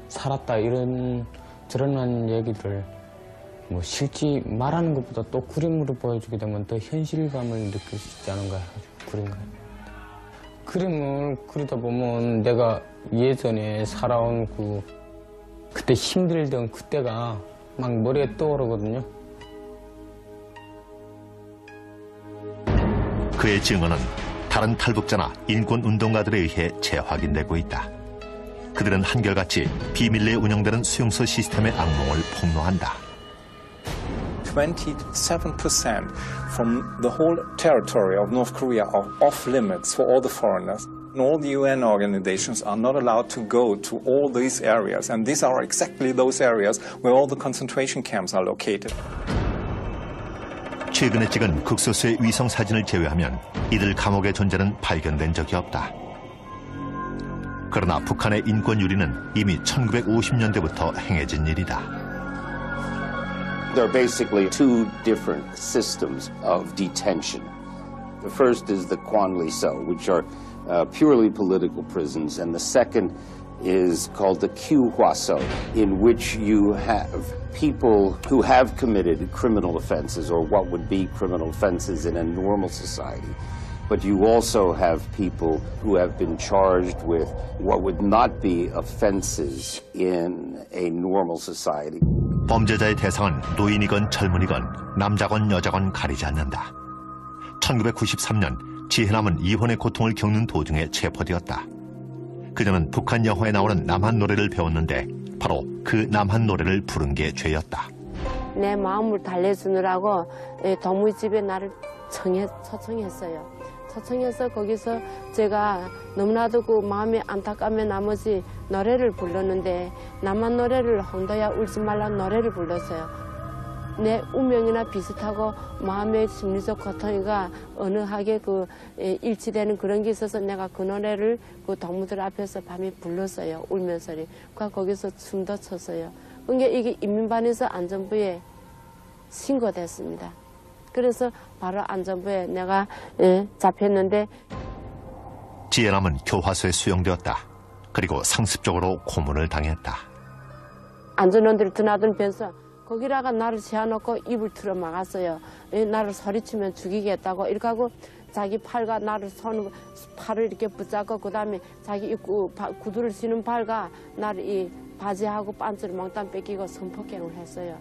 살았다 이런 드러난 얘기들을 뭐 실제 말하는 것보다 또 그림으로 보여주게 되면 더 현실감을 느낄 수 있지 않은가 해가지고 그림을 그리다 보면 내가 예전에 살아온 그때 힘들던 그때가 막 머리에 떠오르거든요. 그의 증언은 다른 탈북자나 인권운동가들에 의해 재확인되고 있다. 그들은 한결같이 비밀리에 운영되는 수용소 시스템의 악몽을 폭로한다. 27% from the whole territory of North Korea are off limits for all the foreigners. And all the UN organizations are not allowed to go to all these areas. And these are exactly those areas where all the concentration camps are located. 최근에 찍은 극소수의 위성 사진을 제외하면 이들 감옥의 존재는 발견된 적이 없다. 그러나 북한의 인권 유린은 이미 1950년대부터 행해진 일이다. There are basically two different systems of detention. The first is the Kwanli-So, which are purely political prisons, and the second is called the Kyu-Hwa-So, in which you have people who have committed criminal offenses, or what would be criminal offenses in a normal society. But you also have people who have been charged with what would not be offenses in a normal society. 범죄자의 대상은 노인이건 젊은이건 남자건 여자건 가리지 않는다. 1993년 지혜남은 이혼의 고통을 겪는 도중에 체포되었다. 그녀는 북한 영화에 나오는 남한 노래를 배웠는데 바로 그 남한 노래를 부른 게 죄였다. 내 마음을 달래주느라고 동무집에 나를 초청했어요. 초청해서 거기서 제가 너무나도 그 마음이 안타까운 나머지 노래를 불렀는데 남한 노래를 홍도야 울지 말라는 노래를 불렀어요. 내 운명이나 비슷하고 마음의 심리적 고통이가 언어하게 일치되는 그런 게 있어서 내가 그 노래를 그 동무들 앞에서 밤에 불렀어요. 울면서. 거기서 춤도 췄어요. 그러니까 이게 인민반에서 안전부에 신고됐습니다. 그래서 바로 안전부에 내가 잡혔는데 지혜남은 교화소에 수용되었다. 그리고 상습적으로 고문을 당했다. 안전원들이 드나든 변서 거기다가 나를 세워놓고 입을 틀어 막았어요. 나를 소리치면 죽이겠다고 이렇게 하고 자기 팔과 나를 팔을 이렇게 붙잡고 그다음에 자기 구두를 신은 팔과 나를 이 바지하고 반스를 몽땅 뺏기고 성폭행을 했어요.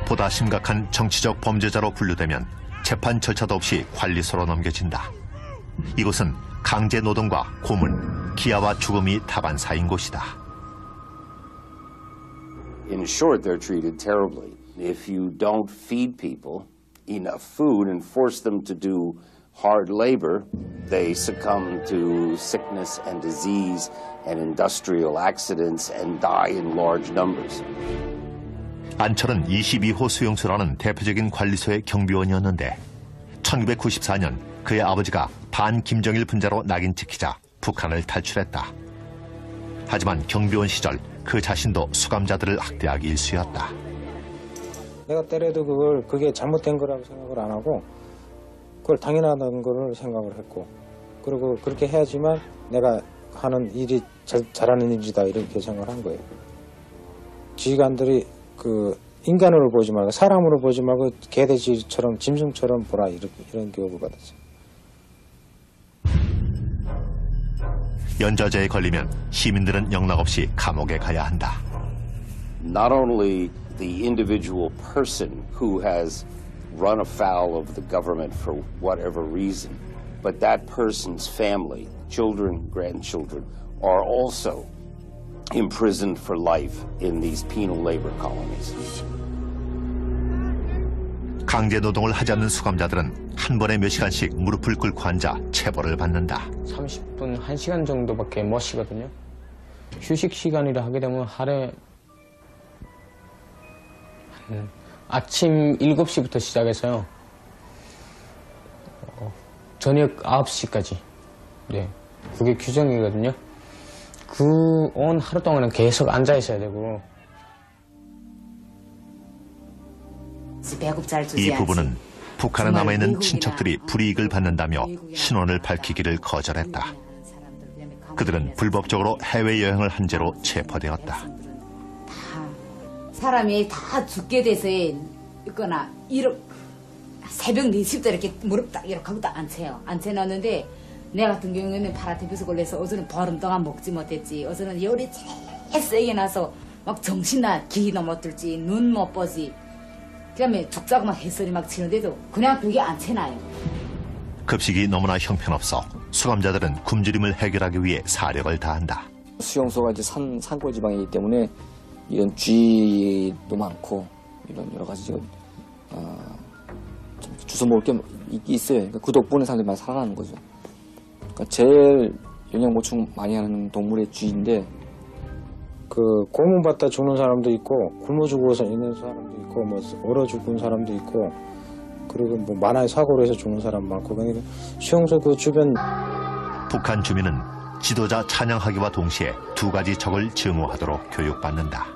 보다 심각한 정치적 범죄자로 분류되면 재판 절차도 없이 관리소로 넘겨진다. 이곳은 강제 노동과 고문, 기아와 죽음이 다반사인 곳이다. In short, they're treated terribly. If you don't feed people enough food and force them to do hard labor, they succumb to sickness and disease and industrial accidents and die in large numbers. 안철은 22호 수용소라는 대표적인 관리소의 경비원이었는데 1994년 그의 아버지가 반김정일 분자로 낙인 찍히자 북한을 탈출했다. 하지만 경비원 시절 그 자신도 수감자들을 학대하기 일쑤였다. 내가 때려도 그게 잘못된 거라고 생각을 안 하고 그걸 당연하다는 거를 생각을 했고 그리고 그렇게 해야지만 내가 하는 일이 잘하는 일이다 이렇게 생각을 한 거예요. 지휘관들이 인간으로 보지 말고 사람으로 보지 말고 개돼지처럼 짐승처럼 보라 이런 교육을 받았어요. 연좌제에 걸리면 시민들은 영락없이 감옥에 가야 한다. Not only the individual person who has run afoul of the government for whatever reason, but that person's family, children, grandchildren, are also imprisoned for life in these penal labor colonies. 강제 노동을 하지 않는 수감자들은 한 번에 몇 시간씩 무릎을 꿇고 앉아 체벌을 받는다. 30분, 1시간 정도밖에 못 쉬거든요. 휴식 시간이라 하게 되면 하루에 아침 7시부터 시작해서요. 저녁 9시까지. 네. 그게 규정이거든요. 그 온 하루 동안은 계속 앉아 있어야 되고. 배급 잘 주지 이 부부는 북한에 남아있는 친척들이 불이익을 받는다며 신원을 밝히기를 거절했다. 그들은 불법적으로 해외여행을 한 채로 체포되었다. 사람이 다 죽게 돼서 있거나 새벽 4시부터 이렇게 무릎 딱 이렇게 하고 딱 앉혀요. 앉혀놨는데 내 같은 경우에는 파라티푸스 걸려서 어제는 보름 동안 먹지 못했지. 어제는 열이 제일 세게 나서 막 정신나 기도 못 들지 눈 못 보지. 그다음에 죽자고 막 햇소리 막 치는데도 그냥 그게 안 채나요. 급식이 너무나 형편없어 수감자들은 굶주림을 해결하기 위해 사력을 다한다. 수용소가 이제 산골 지방이기 때문에 이런 쥐도 많고 이런 여러 가지 지금 좀 주워 먹을 게 있어요. 그러니까 그 덕분에 사람들이 많이 살아나는 거죠. 그러니까 제일 영양 보충 많이 하는 동물의 쥐인데. 그 고문받다 죽는 사람도 있고 굶어 죽어서 있는 사람도 있고 뭐 얼어 죽은 사람도 있고 그리고 뭐 만화의 사고로 해서 죽는 사람 많고 그러니까 수용소 그 주변 북한 주민은 지도자 찬양하기와 동시에 두 가지 적을 증오하도록 교육받는다.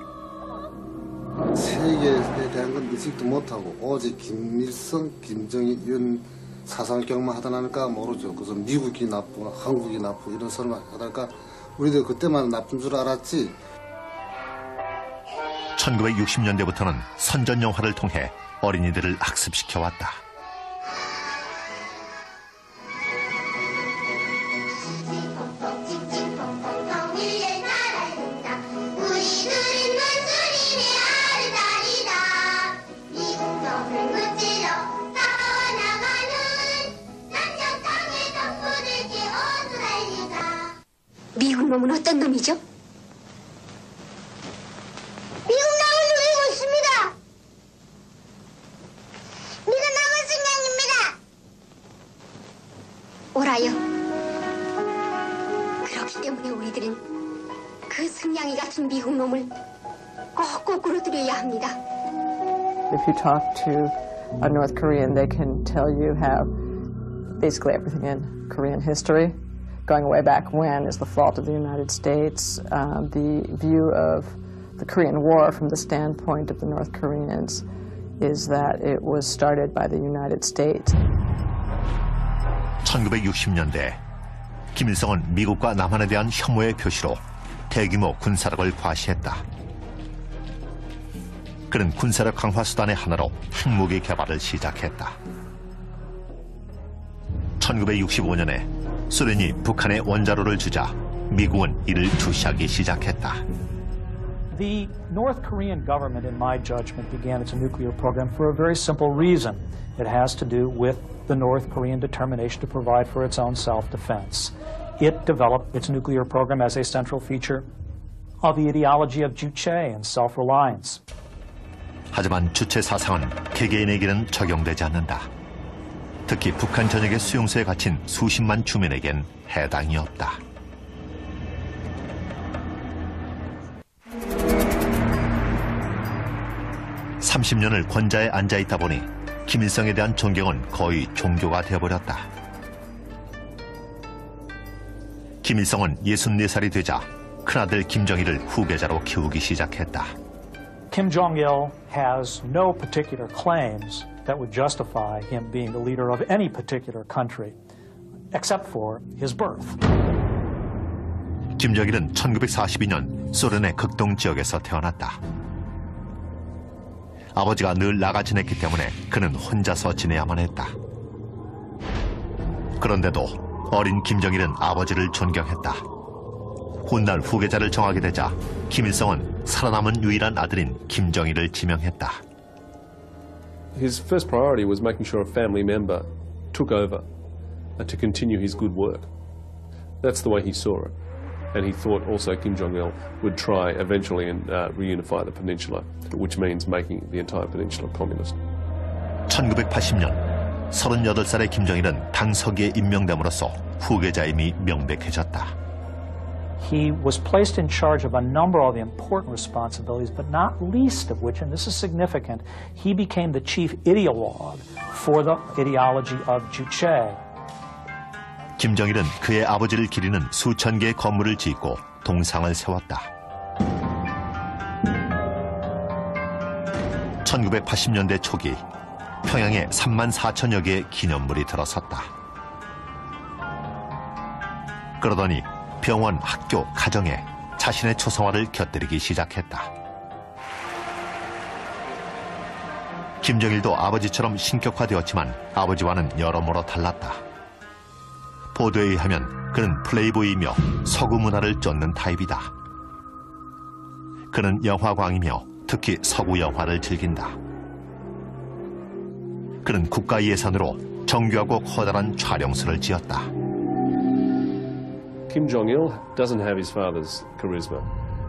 세계에 대한 건 인식도 못하고 오직 김일성, 김정일 이런 사상격만 하다 나니까 모르죠. 그래서 미국이 나쁘고 한국이 나쁘고 이런 소리만 하다가 우리도 그때만 나쁜 줄 알았지. 1960년대부터는 선전 영화를 통해 어린이들을 학습시켜왔다. 미국 놈은 어떤 놈이죠? 미국 놈을 누리고 있습니다. 네가 남은 승냥입니다. 오라요. 그렇기 때문에 우리들은 그 승냥이 같은 미국 놈을 꼭 거꾸로 들여야 합니다. If you talk to a North Korean, they can tell you how basically everything in Korean history, going way back when, is the fault of the United States. The view of the Korean War from the standpoint of the North Koreans is that it was started by the United States. 1960년대 김일성은 미국과 남한에 대한 혐오의 표시로 대규모 군사력을 과시했다. 그는 군사력 강화 수단의 하나로 핵무기 개발을 시작했다. 1965년에 소련이 북한에 원자로를 주자 미국은 이를 주시하기 시작했다. The North Korean government, in my judgment, began its nuclear program for a very simple reason. It has to do with the North Korean determination to provide for its own self-defense. It developed its nuclear program as a central feature of the ideology of Juche and self-reliance. 하지만 주체 사상은 개개인에게는 적용되지 않는다. 특히 북한 전역의 수용소에 갇힌 수십만 주민에겐 해당이 없다. (30년을) 권좌에 앉아있다 보니 김일성에 대한 존경은 거의 종교가 되어버렸다. 김일성은 64살이 되자 큰아들 김정일을 후계자로 키우기 시작했다. Kim Jong-il has no particular claims that would justify him being the leader of any particular country, except for his birth. 김정일은 1942년 소련의 극동 지역에서 태어났다. 아버지가 늘 나가 지냈기 때문에 그는 혼자서 지내야만 했다. 그런데도 어린 김정일은 아버지를 존경했다. 훗날 후계자를 정하게 되자 김일성은 살아남은 유일한 아들인 김정일을 지명했다. His first priority was making sure a family member took over to continue his good work. That's the way he saw it. And he thought also Kim Jong-il would try eventually and reunify the peninsula, which means making the entire peninsula communist. 1980년 38살의 김정일은 당서기에 임명됨으로써 후계자임이 명백해졌다. He was placed in charge of a number of important responsibilities, but not least of which, and this is significant, he became the chief ideologue for the ideology of Juche. 김정일은 그의 아버지를 기리는 수천 개의 건물을 짓고 동상을 세웠다. 1980년대 초기 평양에 3만 4천여 개의 기념물이 들어섰다. 그러더니 병원, 학교, 가정에 자신의 초상화를 곁들이기 시작했다. 김정일도 아버지처럼 신격화되었지만 아버지와는 여러모로 달랐다. 보도에 의하면 그는 플레이보이이며 서구 문화를 쫓는 타입이다. 그는 영화광이며 특히 서구 영화를 즐긴다. 그는 국가 예산으로 정교하고 커다란 촬영소를 지었다. Kim Jong-il doesn't have his father's charisma.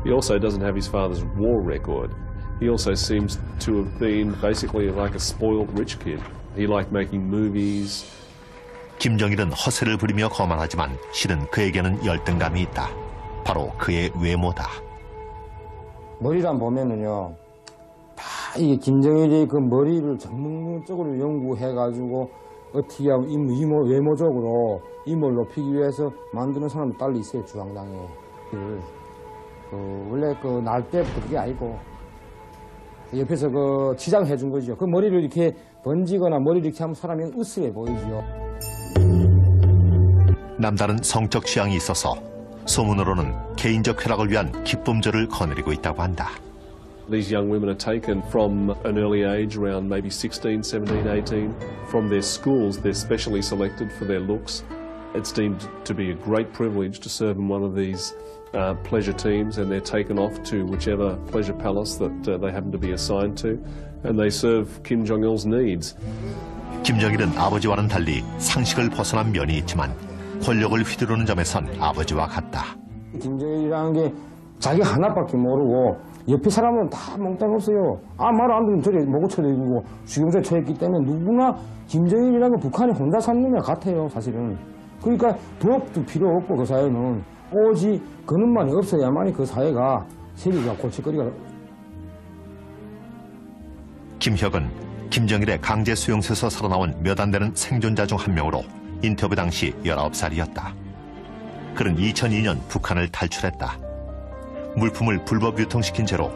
He also doesn't have his father's war record. He also seems to have been basically like a spoiled rich kid. He liked making movies. 김정일은 허세를 부리며 거만하지만 실은 그에게는 열등감이 있다. 바로 그의 외모다. 머리를 보면은요, 다 이게 김정일이 그 머리를 전문적으로 연구해가지고 어떻게 하면 외모적으로 임을 높이기 위해서 만드는 사람이 딸리 있어요, 중앙당에. 원래 그 날 때부터 그게 아니고 옆에서 그 지장해 준 거죠. 그 머리를 이렇게 번지거나 머리를 이렇게 하면 사람이 으스해 보이죠. 남다른 성적 취향이 있어서 소문으로는 개인적 쾌락을 위한 기쁨절을 거느리고 있다고 한다. These young women are taken from an early age, around maybe 16, 17, 18. From their schools, they're specially selected for their looks. It's deemed to be a great privilege to serve in one of these pleasure teams, and they're taken off to whichever pleasure palace that they happen to be assigned to, and they serve Kim Jong-il's needs. 김정일은 아버지와는 달리 상식을 벗어난 면이 있지만 권력을 휘두르는 점에선 아버지와 같다. 김정일이라는 게 자기 하나밖에 모르고 옆에 사람은 다 몽땅 없어요. 말 안 들으면 저리 목을 쳐내고 수용소에 처했기 때문에 누구나 김정일이라는 건 북한이 혼자 산 놈이 같아요, 사실은. 그러니까 부업도 필요 없고 그 사회는 오직 그놈만이 없어야만이 그 사회가 세계가 골칫거리가. 김혁은 김정일의 강제 수용소에서 살아나온 몇 안 되는 생존자 중 한 명으로 인터뷰 당시 19살이었다. 그는 2002년 북한을 탈출했다. 물품을 불법 유통시킨 채로